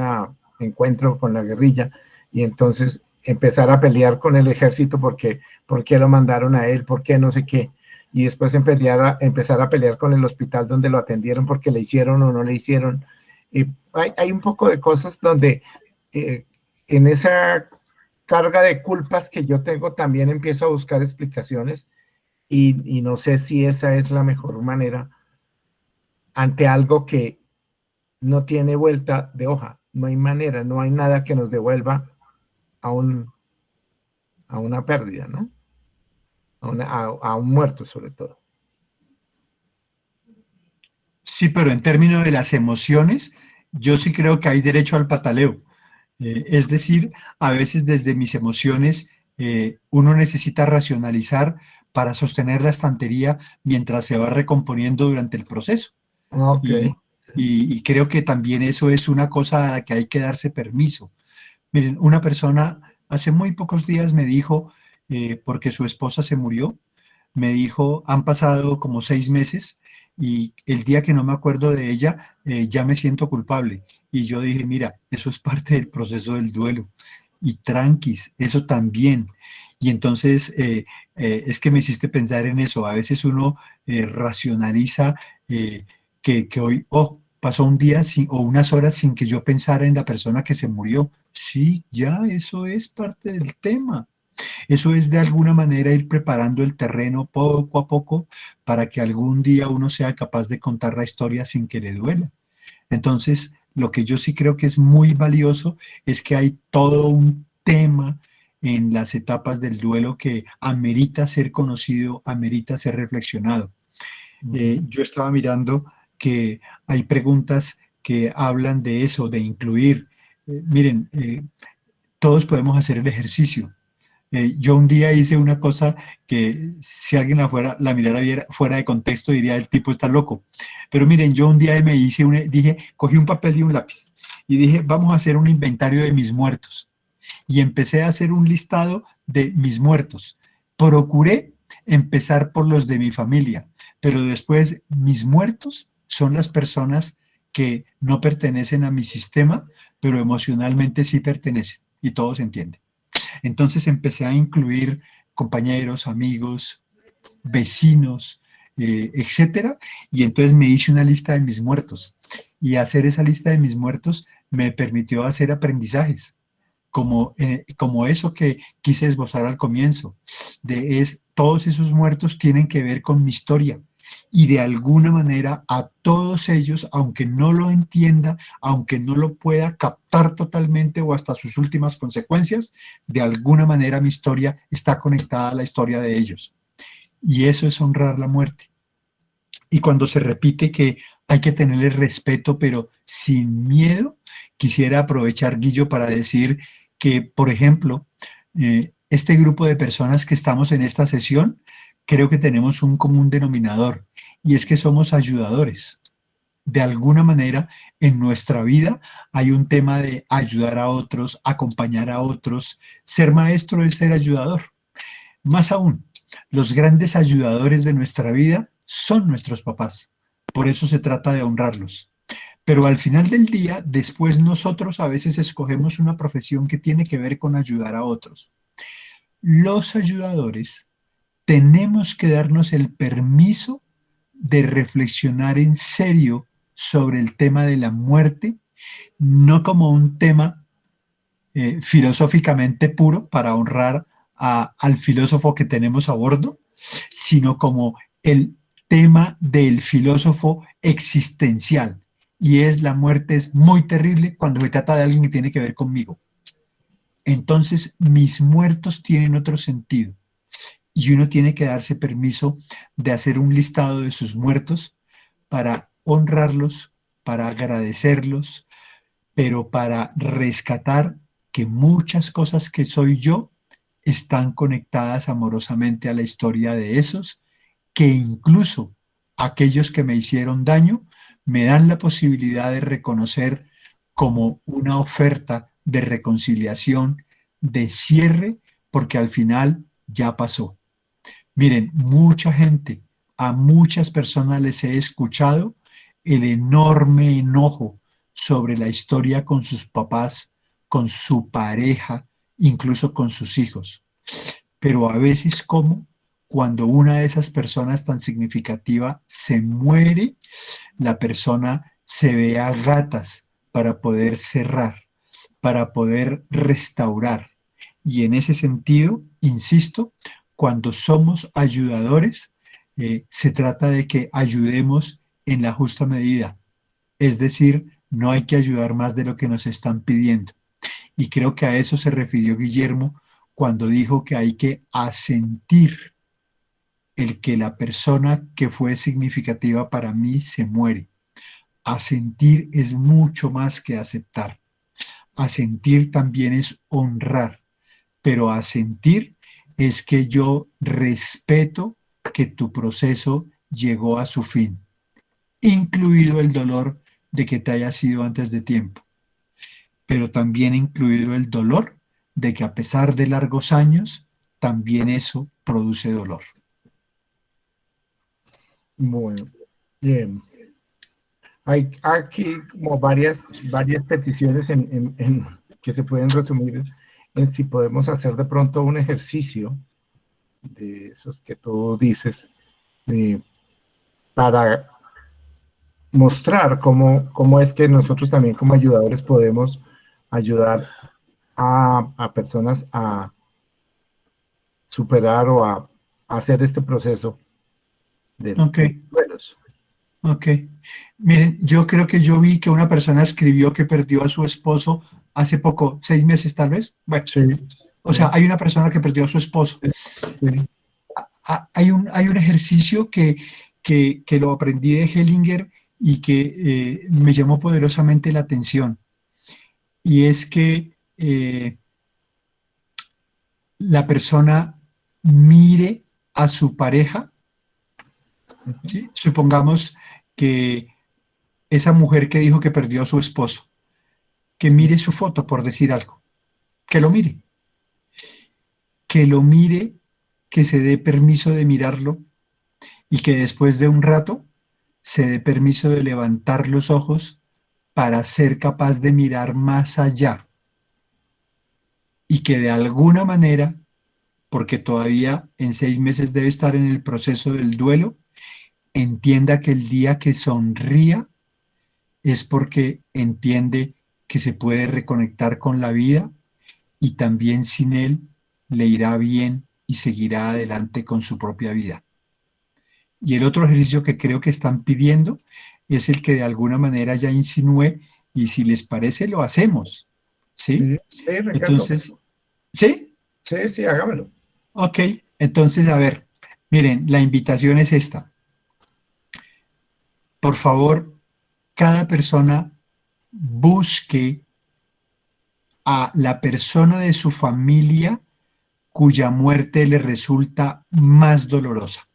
encuentro con la guerrilla, y entonces empezar a pelear con el ejército porque por qué lo mandaron a él, por qué no sé qué, y después empezar a pelear con el hospital donde lo atendieron porque le hicieron o no le hicieron. Y hay un poco de cosas donde eh, en esa carga de culpas que yo tengo también empiezo a buscar explicaciones, y no sé si esa es la mejor manera ante algo que no tiene vuelta de hoja. No hay manera, no hay nada que nos devuelva a, a una pérdida, ¿no? A un muerto sobre todo. Sí, pero en términos de las emociones, yo sí creo que hay derecho al pataleo. Es decir, a veces desde mis emociones uno necesita racionalizar para sostener la estantería mientras se va recomponiendo durante el proceso. Ok. Y creo que también eso es una cosa a la que hay que darse permiso. Miren, una persona hace muy pocos días me dijo, porque su esposa se murió, me dijo, han pasado como 6 meses y el día que no me acuerdo de ella, ya me siento culpable. Y yo dije, mira, eso es parte del proceso del duelo. Y tranquis, eso también. Y entonces es que me hiciste pensar en eso. A veces uno racionaliza que hoy, oh, pasó un día o unas horas sin que yo pensara en la persona que se murió. Sí, ya, eso es parte del tema. Eso es de alguna manera ir preparando el terreno poco a poco para que algún día uno sea capaz de contar la historia sin que le duela. Entonces, lo que yo sí creo que es muy valioso es que hay todo un tema en las etapas del duelo que amerita ser conocido, amerita ser reflexionado. Yo estaba mirando que hay preguntas que hablan de eso, de incluir. Miren, todos podemos hacer el ejercicio. Yo un día hice una cosa que si alguien la mirara fuera de contexto diría el tipo está loco. Pero miren, yo un día dije, cogí un papel y un lápiz y dije, vamos a hacer un inventario de mis muertos. Y empecé a hacer un listado de mis muertos. Procuré empezar por los de mi familia, pero después mis muertos son las personas que no pertenecen a mi sistema, pero emocionalmente sí pertenecen y todo se entiende. Entonces empecé a incluir compañeros, amigos, vecinos, etcétera, y entonces me hice una lista de mis muertos. Y hacer esa lista de mis muertos me permitió hacer aprendizajes, como eso que quise esbozar al comienzo, todos esos muertos tienen que ver con mi historia, y de alguna manera a todos ellos, aunque no lo entienda, aunque no lo pueda captar totalmente o hasta sus últimas consecuencias, de alguna manera mi historia está conectada a la historia de ellos. Y eso es honrar la muerte. Y cuando se repite que hay que tenerle respeto, pero sin miedo, quisiera aprovechar, Guillo, para decir que, por ejemplo, este grupo de personas que estamos en esta sesión, creo que tenemos un común denominador, y es que somos ayudadores. De alguna manera, en nuestra vida hay un tema de ayudar a otros, acompañar a otros. Ser maestro es ser ayudador. Más aún, los grandes ayudadores de nuestra vida son nuestros papás. Por eso se trata de honrarlos. Pero al final del día, después nosotros a veces escogemos una profesión que tiene que ver con ayudar a otros. Los ayudadores tenemos que darnos el permiso de reflexionar en serio sobre el tema de la muerte, no como un tema filosóficamente puro para honrar al filósofo que tenemos a bordo, sino como el tema del filósofo existencial. Y es la muerte es muy terrible cuando se trata de alguien que tiene que ver conmigo. Entonces, mis muertos tienen otro sentido. Y uno tiene que darse permiso de hacer un listado de sus muertos para honrarlos, para agradecerlos, pero para rescatar que muchas cosas que soy yo están conectadas amorosamente a la historia de esos, que incluso aquellos que me hicieron daño me dan la posibilidad de reconocer como una oferta de reconciliación, de cierre, porque al final ya pasó. Miren, mucha gente a muchas personas les he escuchado el enorme enojo sobre la historia con sus papás, con su pareja, incluso con sus hijos. Pero a veces como cuando una de esas personas tan significativa se muere, la persona se ve a gatas para poder cerrar, para poder restaurar. Y en ese sentido, insisto, cuando somos ayudadores, se trata de que ayudemos en la justa medida. Es decir, no hay que ayudar más de lo que nos están pidiendo. Y creo que a eso se refirió Guillermo cuando dijo que hay que asentir el que la persona que fue significativa para mí se muere. Asentir es mucho más que aceptar. Asentir también es honrar, pero asentir es que yo respeto que tu proceso llegó a su fin, incluido el dolor de que te haya sido antes de tiempo, pero también incluido el dolor de que a pesar de largos años, también eso produce dolor. Bueno, bien. Hay aquí como varias peticiones que se pueden resumir en si podemos hacer de pronto un ejercicio de esos que tú dices, para mostrar cómo es que nosotros también como ayudadores podemos ayudar a personas a superar o a hacer este proceso Ok, de duelos. ok. Miren, yo creo que yo vi que una persona escribió que perdió a su esposo hace poco, 6 meses tal vez. Bueno, Sí, o sea, hay una persona que perdió a su esposo. sí, Hay un ejercicio que lo aprendí de Hellinger y que me llamó poderosamente la atención. Y es que la persona mire a su pareja, ¿sí? Supongamos que esa mujer que dijo que perdió a su esposo, que mire su foto, por decir algo, que lo mire, que lo mire, que se dé permiso de mirarlo y que después de un rato se dé permiso de levantar los ojos para ser capaz de mirar más allá y que de alguna manera, porque todavía en 6 meses debe estar en el proceso del duelo, entienda que el día que sonría es porque entiende que se puede reconectar con la vida y también sin él le irá bien y seguirá adelante con su propia vida. Y el otro ejercicio que creo que están pidiendo es el que de alguna manera ya insinué y si les parece lo hacemos, ¿sí? sí, sí, Ricardo. Entonces, ¿sí? Sí, sí, hágamelo. Ok, entonces a ver, miren, la invitación es esta. Por favor, cada persona busque a la persona de su familia cuya muerte le resulta más dolorosa.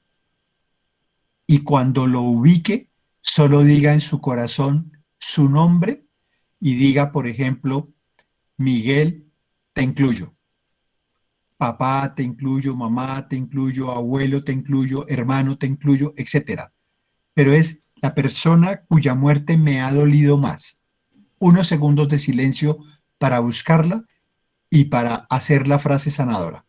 Y cuando lo ubique, solo diga en su corazón su nombre y diga, por ejemplo, Miguel, te incluyo. Papá, te incluyo, mamá, te incluyo, abuelo, te incluyo, hermano, te incluyo, etcétera. Pero es la persona cuya muerte me ha dolido más. Unos segundos de silencio para buscarla y para hacer la frase sanadora.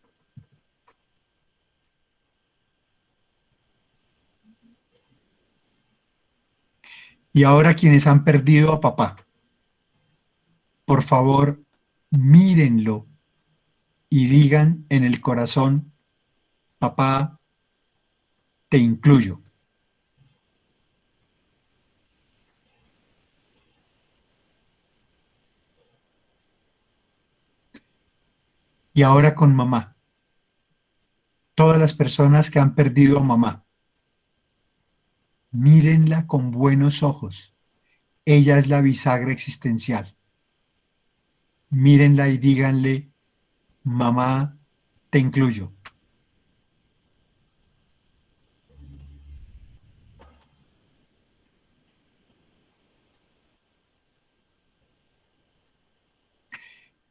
Y ahora quienes han perdido a papá, por favor, mírenlo y digan en el corazón, papá, te incluyo. Y ahora con mamá, todas las personas que han perdido a mamá, mírenla con buenos ojos. Ella es la bisagra existencial. Mírenla y díganle, mamá, te incluyo.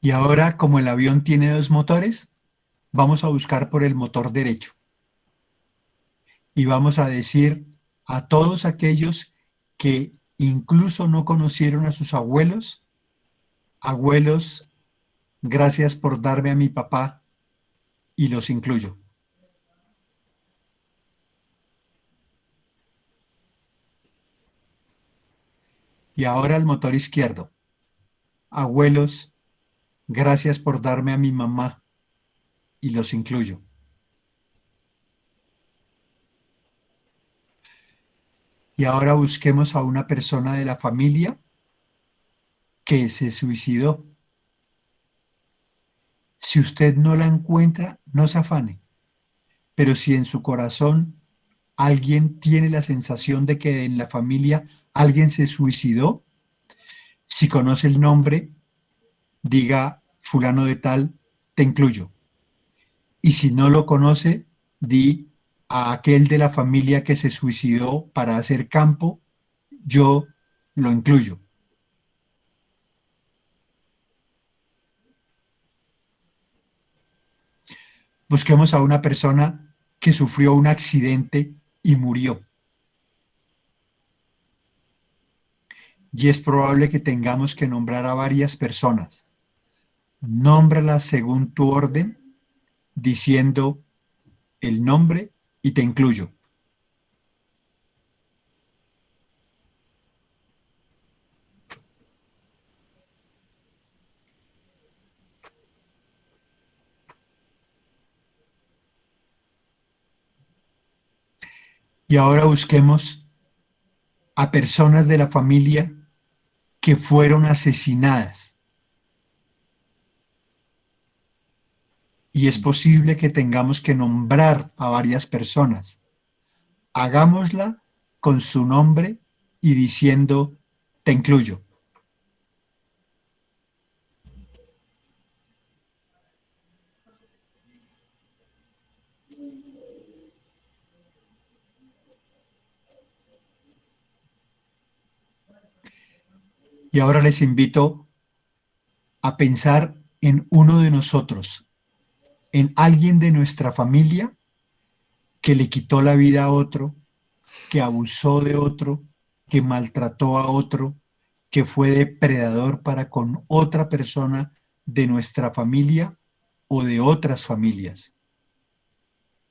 Y ahora, como el avión tiene dos motores, vamos a buscar por el motor derecho. y vamos a decir a todos aquellos que incluso no conocieron a sus abuelos: abuelos, gracias por darme a mi papá, y los incluyo. Y ahora el motor izquierdo: abuelos, gracias por darme a mi mamá, y los incluyo. Y ahora busquemos a una persona de la familia que se suicidó. Si usted no la encuentra, no se afane, pero si en su corazón alguien tiene la sensación de que en la familia alguien se suicidó, si conoce el nombre, diga fulano de tal, te incluyo. Y si no lo conoce, di a aquel de la familia que se suicidó para hacer campo, yo lo incluyo. Busquemos a una persona que sufrió un accidente y murió. Y es probable que tengamos que nombrar a varias personas. Nómbralas según tu orden, diciendo el nombre y te incluyo. Y ahora busquemos a personas de la familia que fueron asesinadas. Y es posible que tengamos que nombrar a varias personas. Hagámosla con su nombre y diciendo te incluyo. Y ahora les invito a pensar en uno de nosotros, en alguien de nuestra familia que le quitó la vida a otro, que abusó de otro, que maltrató a otro, que fue depredador para con otra persona de nuestra familia o de otras familias.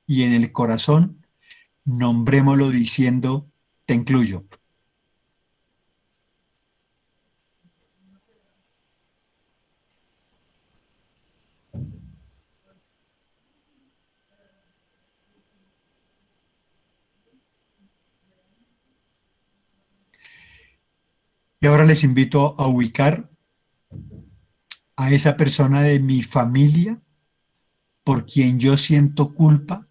Y en el corazón, nombrémoslo diciendo, te incluyo. Y ahora les invito a ubicar a esa persona de mi familia por quien yo siento culpa,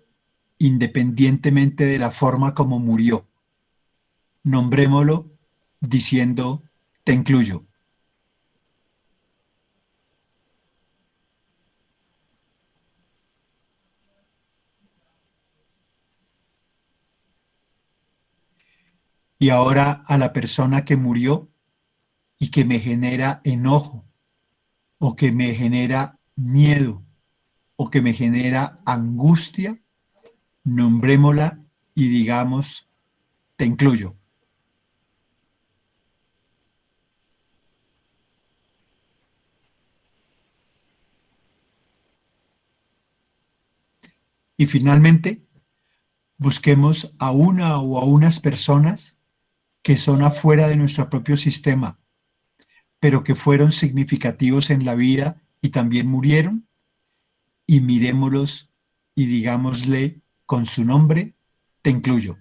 independientemente de la forma como murió. Nombrémoslo diciendo, te incluyo. Y ahora a la persona que murió y que me genera enojo, o que me genera miedo, o que me genera angustia, nombrémosla y digamos, te incluyo. Y finalmente, busquemos a una o a unas personas que son afuera de nuestro propio sistema, pero que fueron significativos en la vida y también murieron, y miremoslos y digámosle con su nombre, te incluyo.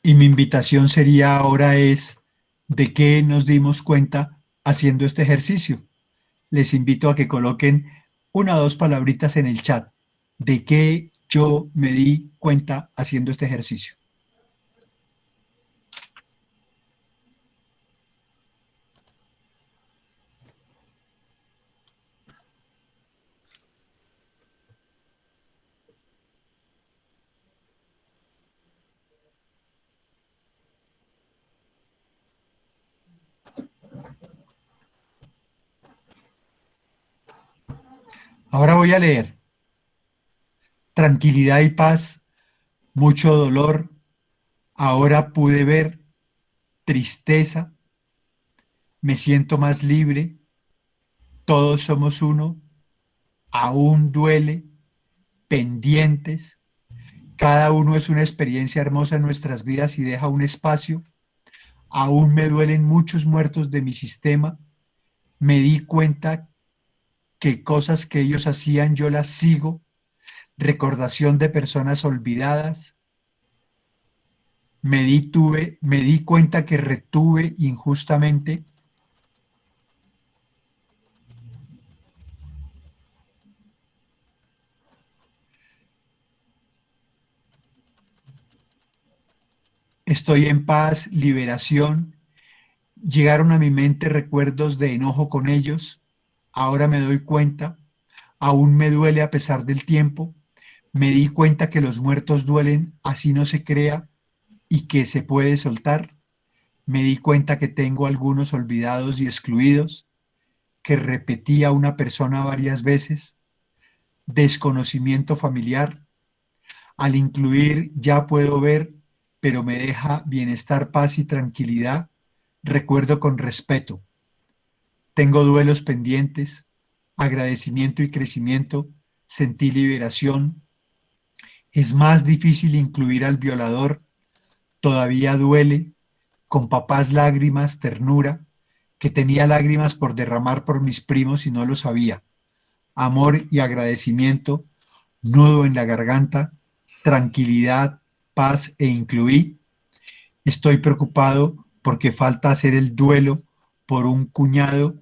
Y mi invitación sería ahora es, ¿de qué nos dimos cuenta haciendo este ejercicio? Les invito a que coloquen una o dos palabritas en el chat. ¿De qué yo me di cuenta haciendo este ejercicio? Ahora voy a leer. Tranquilidad y paz, mucho dolor. Ahora pude ver tristeza. Me siento más libre. Todos somos uno. Aún duele. Pendientes. Cada uno es una experiencia hermosa en nuestras vidas y deja un espacio. Aún me duelen muchos muertos de mi sistema. Me di cuenta que cosas que ellos hacían yo las sigo. Recordación de personas olvidadas. Me di cuenta que retuve injustamente. Estoy en paz, liberación. Llegaron a mi mente recuerdos de enojo con ellos. Ahora me doy cuenta. Aún me duele a pesar del tiempo. Me di cuenta que los muertos duelen, así no se crea, y que se puede soltar. Me di cuenta que tengo algunos olvidados y excluidos, que repetí a una persona varias veces. Desconocimiento familiar. Al incluir ya puedo ver, pero me deja bienestar, paz y tranquilidad. Recuerdo con respeto. Tengo duelos pendientes, agradecimiento y crecimiento. Sentí liberación. Es más difícil incluir al violador. Todavía duele. Con papás lágrimas, ternura, que tenía lágrimas por derramar por mis primos y no lo sabía. Amor y agradecimiento, nudo en la garganta, tranquilidad, paz e incluí. Estoy preocupado porque falta hacer el duelo por un cuñado,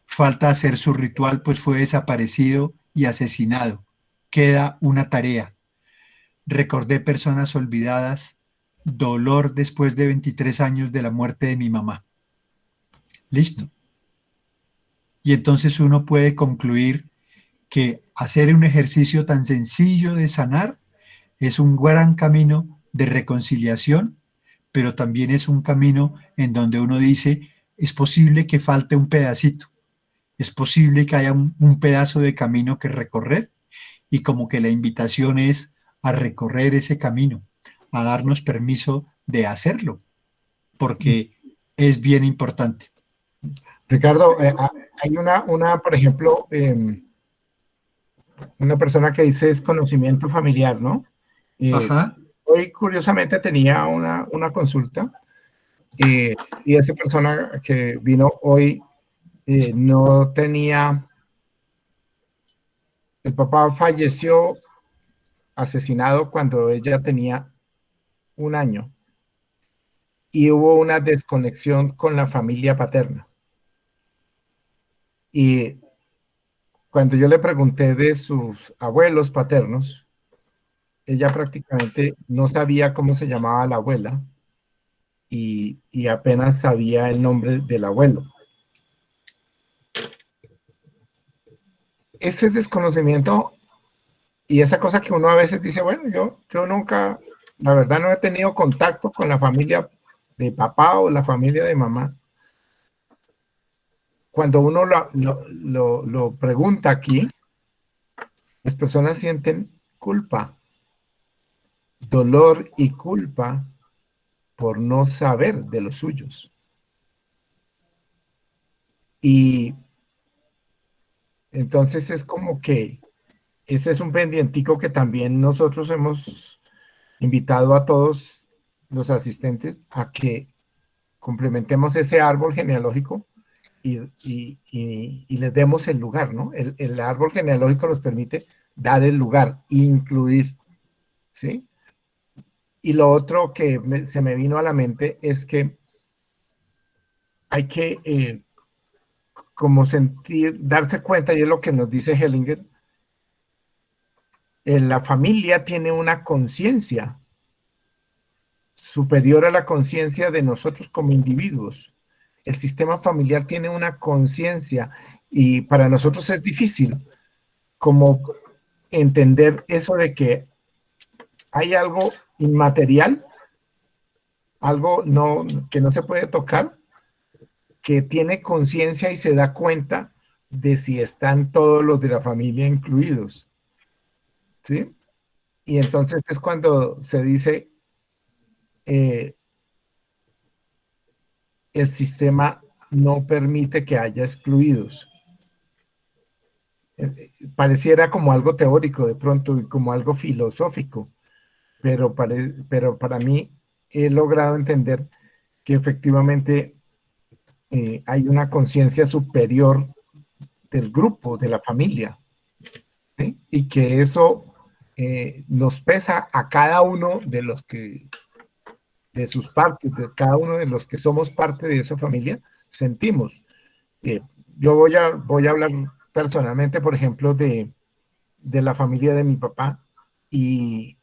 falta hacer su ritual pues fue desaparecido y asesinado. Queda una tarea. Recordé personas olvidadas, dolor después de 23 años de la muerte de mi mamá. Listo. Y entonces uno puede concluir que hacer un ejercicio tan sencillo de sanar es un gran camino de reconciliación, pero también es un camino en donde uno dice, es posible que falte un pedacito, es posible que haya un pedazo de camino que recorrer y como que la invitación es a recorrer ese camino, a darnos permiso de hacerlo, porque es bien importante. Ricardo, hay por ejemplo, una persona que dice es conocimiento familiar, ¿no? Eh, Ajá. Hoy curiosamente tenía una consulta y esa persona que vino hoy no tenía, el papá falleció asesinado cuando ella tenía 1 año y hubo una desconexión con la familia paterna. Y cuando yo le pregunté de sus abuelos paternos, ella prácticamente no sabía cómo se llamaba la abuela y apenas sabía el nombre del abuelo. Ese desconocimiento y esa cosa que uno a veces dice, bueno, yo nunca, la verdad no he tenido contacto con la familia de papá o la familia de mamá. Cuando uno lo pregunta aquí, las personas sienten culpa, dolor y culpa por no saber de los suyos. Y entonces es como que ese es un pendientico que también nosotros hemos invitado a todos los asistentes a que complementemos ese árbol genealógico y les demos el lugar, ¿no? El árbol genealógico nos permite dar el lugar, incluir, ¿sí? Y lo otro que se me vino a la mente es que hay que como sentir, darse cuenta, y es lo que nos dice Hellinger, la familia tiene una conciencia superior a la conciencia de nosotros como individuos. El sistema familiar tiene una conciencia y para nosotros es difícil como entender eso de que hay algo inmaterial, algo que no se puede tocar, que tiene conciencia y se da cuenta de si están todos los de la familia incluidos, ¿sí? Y entonces es cuando se dice, eh, el sistema no permite que haya excluidos. Pareciera como algo teórico de pronto y como algo filosófico, pero para mí he logrado entender que efectivamente hay una conciencia superior del grupo, de la familia, ¿sí? Y que eso nos pesa a cada uno de los que, de sus partes, de cada uno de los que somos parte de esa familia, sentimos. Eh, yo voy a hablar personalmente, por ejemplo, de la familia de mi papá y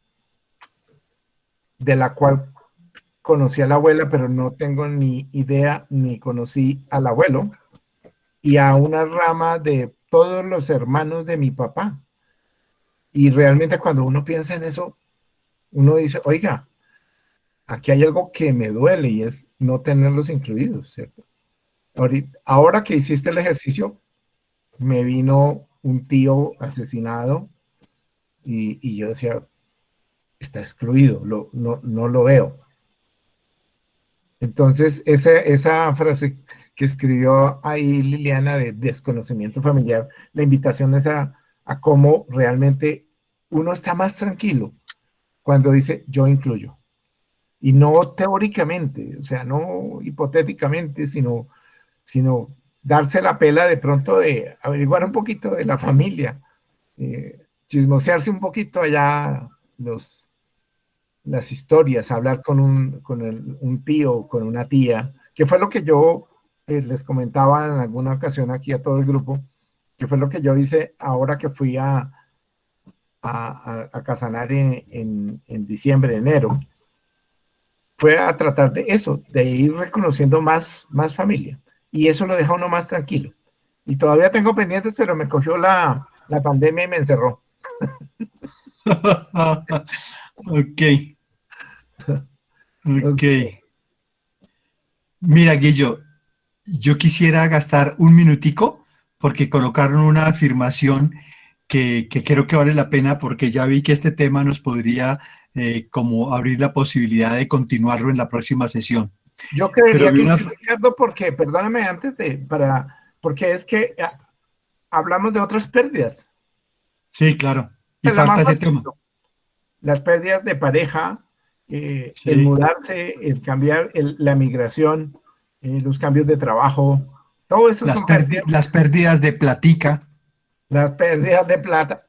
de la cual conocí a la abuela, pero no tengo ni idea ni conocí al abuelo y a una rama de todos los hermanos de mi papá. Y realmente cuando uno piensa en eso, uno dice, oiga, aquí hay algo que me duele y es no tenerlos incluidos, ¿cierto? Ahora que hiciste el ejercicio, me vino un tío asesinado y yo decía, está excluido, no lo veo. Entonces, esa frase que escribió ahí Liliana de desconocimiento familiar, la invitación es a cómo realmente uno está más tranquilo cuando dice yo incluyo. Y no teóricamente, o sea, no hipotéticamente, sino darse la pela de pronto de averiguar un poquito de la familia, chismosearse un poquito allá las historias, hablar un tío, con una tía, que fue lo que yo les comentaba en alguna ocasión aquí a todo el grupo, que fue lo que yo hice ahora que fui a Casanare en diciembre, enero, fue a tratar de eso, de ir reconociendo más familia. Y eso lo deja uno más tranquilo. Y todavía tengo pendientes, pero me cogió la pandemia y me encerró. Ok, ok. Ok. Mira, Guillo, yo quisiera gastar un minutico porque colocaron una afirmación que creo que vale la pena porque ya vi que este tema nos podría como abrir la posibilidad de continuarlo en la próxima sesión. Yo Pero creería vi que una... sí, Ricardo, porque, perdóname antes porque es que hablamos de otras pérdidas. Sí, claro. Y Es la falta más ese fácil. tema. Las pérdidas de pareja, el Sí. mudarse, el cambiar, la migración, los cambios de trabajo, todo eso son pérdidas. Las pérdidas de platica, Las pérdidas de plata.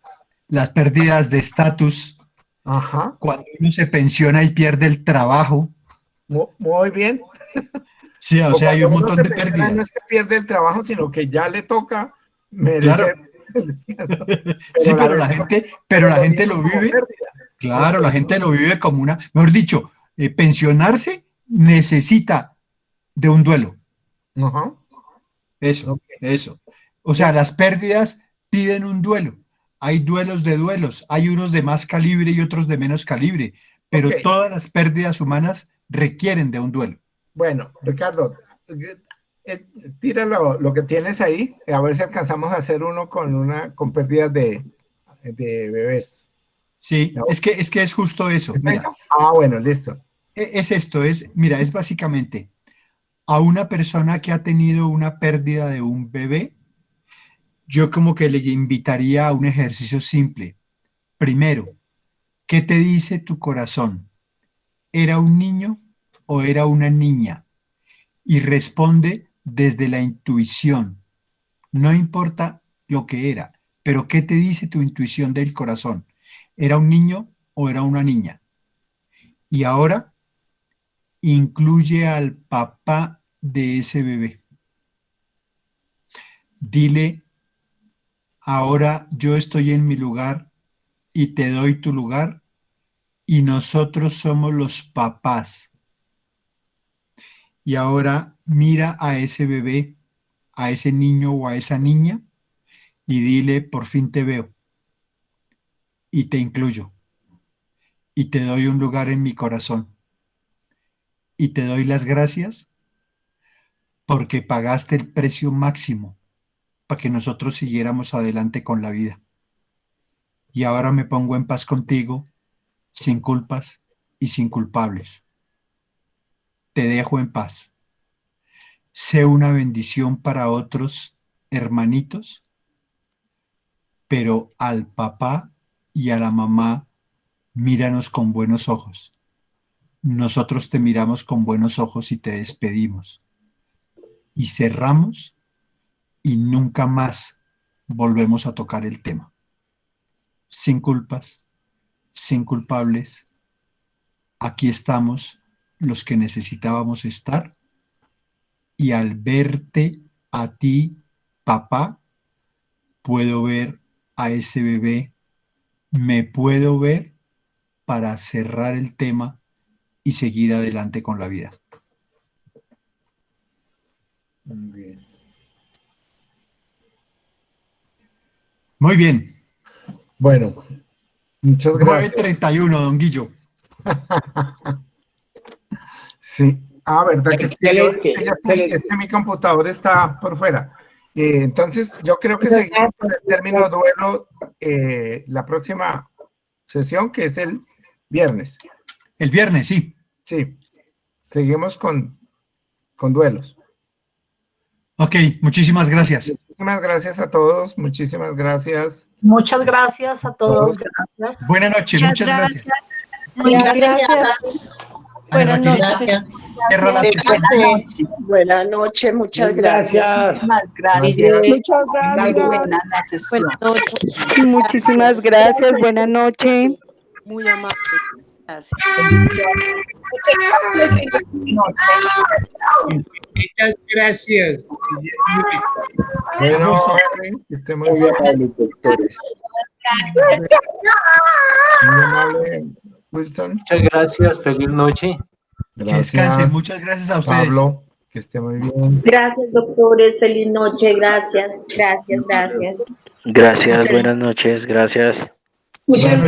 las pérdidas de estatus, Ajá, cuando uno se pensiona y pierde el trabajo. muy bien. Sí, o O sea, hay cuando un uno montón se de pensiona, no es pérdidas. que pierde el trabajo, sino que ya le toca merecer Claro. el descanso. Sí, Pero pero pero la lo gente vimos lo como vive. pérdida. Ok, Claro, la gente lo vive como una, mejor dicho, pensionarse necesita de un duelo. ajá, Eso, ok, eso. O sea, listo. las pérdidas piden un duelo. Hay duelos de duelos, hay unos de más calibre y otros de menos calibre, Ok, pero todas las pérdidas humanas requieren de un duelo. bueno, Ricardo, eh, tira lo que tienes ahí, a ver si alcanzamos a hacer uno con pérdidas de bebés. Sí, ¿No? es que es justo eso. ¿Está Mira, eso? Ah, bueno, listo. es esto, mira, es básicamente a una persona que ha tenido una pérdida de un bebé, yo como que le invitaría a un ejercicio simple. Primero, ¿qué te dice tu corazón? ¿Era un niño o era una niña? Y responde desde la intuición. No importa lo que era, pero ¿qué te dice tu intuición del corazón? ¿Era un niño o era una niña? Y ahora incluye al papá de ese bebé. Dile, ahora yo estoy en mi lugar y te doy tu lugar y nosotros somos los papás. Y ahora mira a ese bebé, a ese niño o a esa niña y dile, por fin te veo y te incluyo y te doy un lugar en mi corazón y te doy las gracias porque pagaste el precio máximo para que nosotros siguiéramos adelante con la vida. Y ahora me pongo en paz contigo, sin culpas y sin culpables. Te dejo en paz. Sé una bendición para otros hermanitos, pero al papá y a la mamá, míranos con buenos ojos. Nosotros te miramos con buenos ojos y te despedimos. Y cerramos y nunca más volvemos a tocar el tema. Sin culpas, sin culpables, aquí estamos los que necesitábamos estar, y al verte a ti, papá, puedo ver a ese bebé, me puedo ver para cerrar el tema y seguir adelante con la vida. Muy bien. Muy bien. Bueno, muchas gracias. 9:31, don Guillo. Sí. Ah, verdad que Excelente, es excelente. que mi computador está por fuera. Entonces, yo creo que seguimos con el término duelo la próxima sesión, que es el viernes. El viernes, sí. Sí, seguimos con duelos. Ok, muchísimas gracias. Muchísimas gracias a todos, muchísimas gracias. Muchas gracias a todos. Gracias. Buenas noches, muchas gracias. Muy gracias. Ana Buenas Raquelita, noches. cierra la sesión. Buenas noches, muchas gracias. Gracias. Gracias. Muchas gracias. Buena la sesión. Buenas noches. Muchísimas gracias. Buenas noches. Muy amable. Gracias. Muchas gracias. Bueno, que esté muy bien. Muy amable, Wilson. Muchas gracias, feliz noche. Que descansen, muchas gracias a ustedes. Pablo, que esté muy bien. Gracias, doctores. Feliz noche. Gracias. Gracias, gracias. Gracias, Ok. buenas noches, gracias. Muchas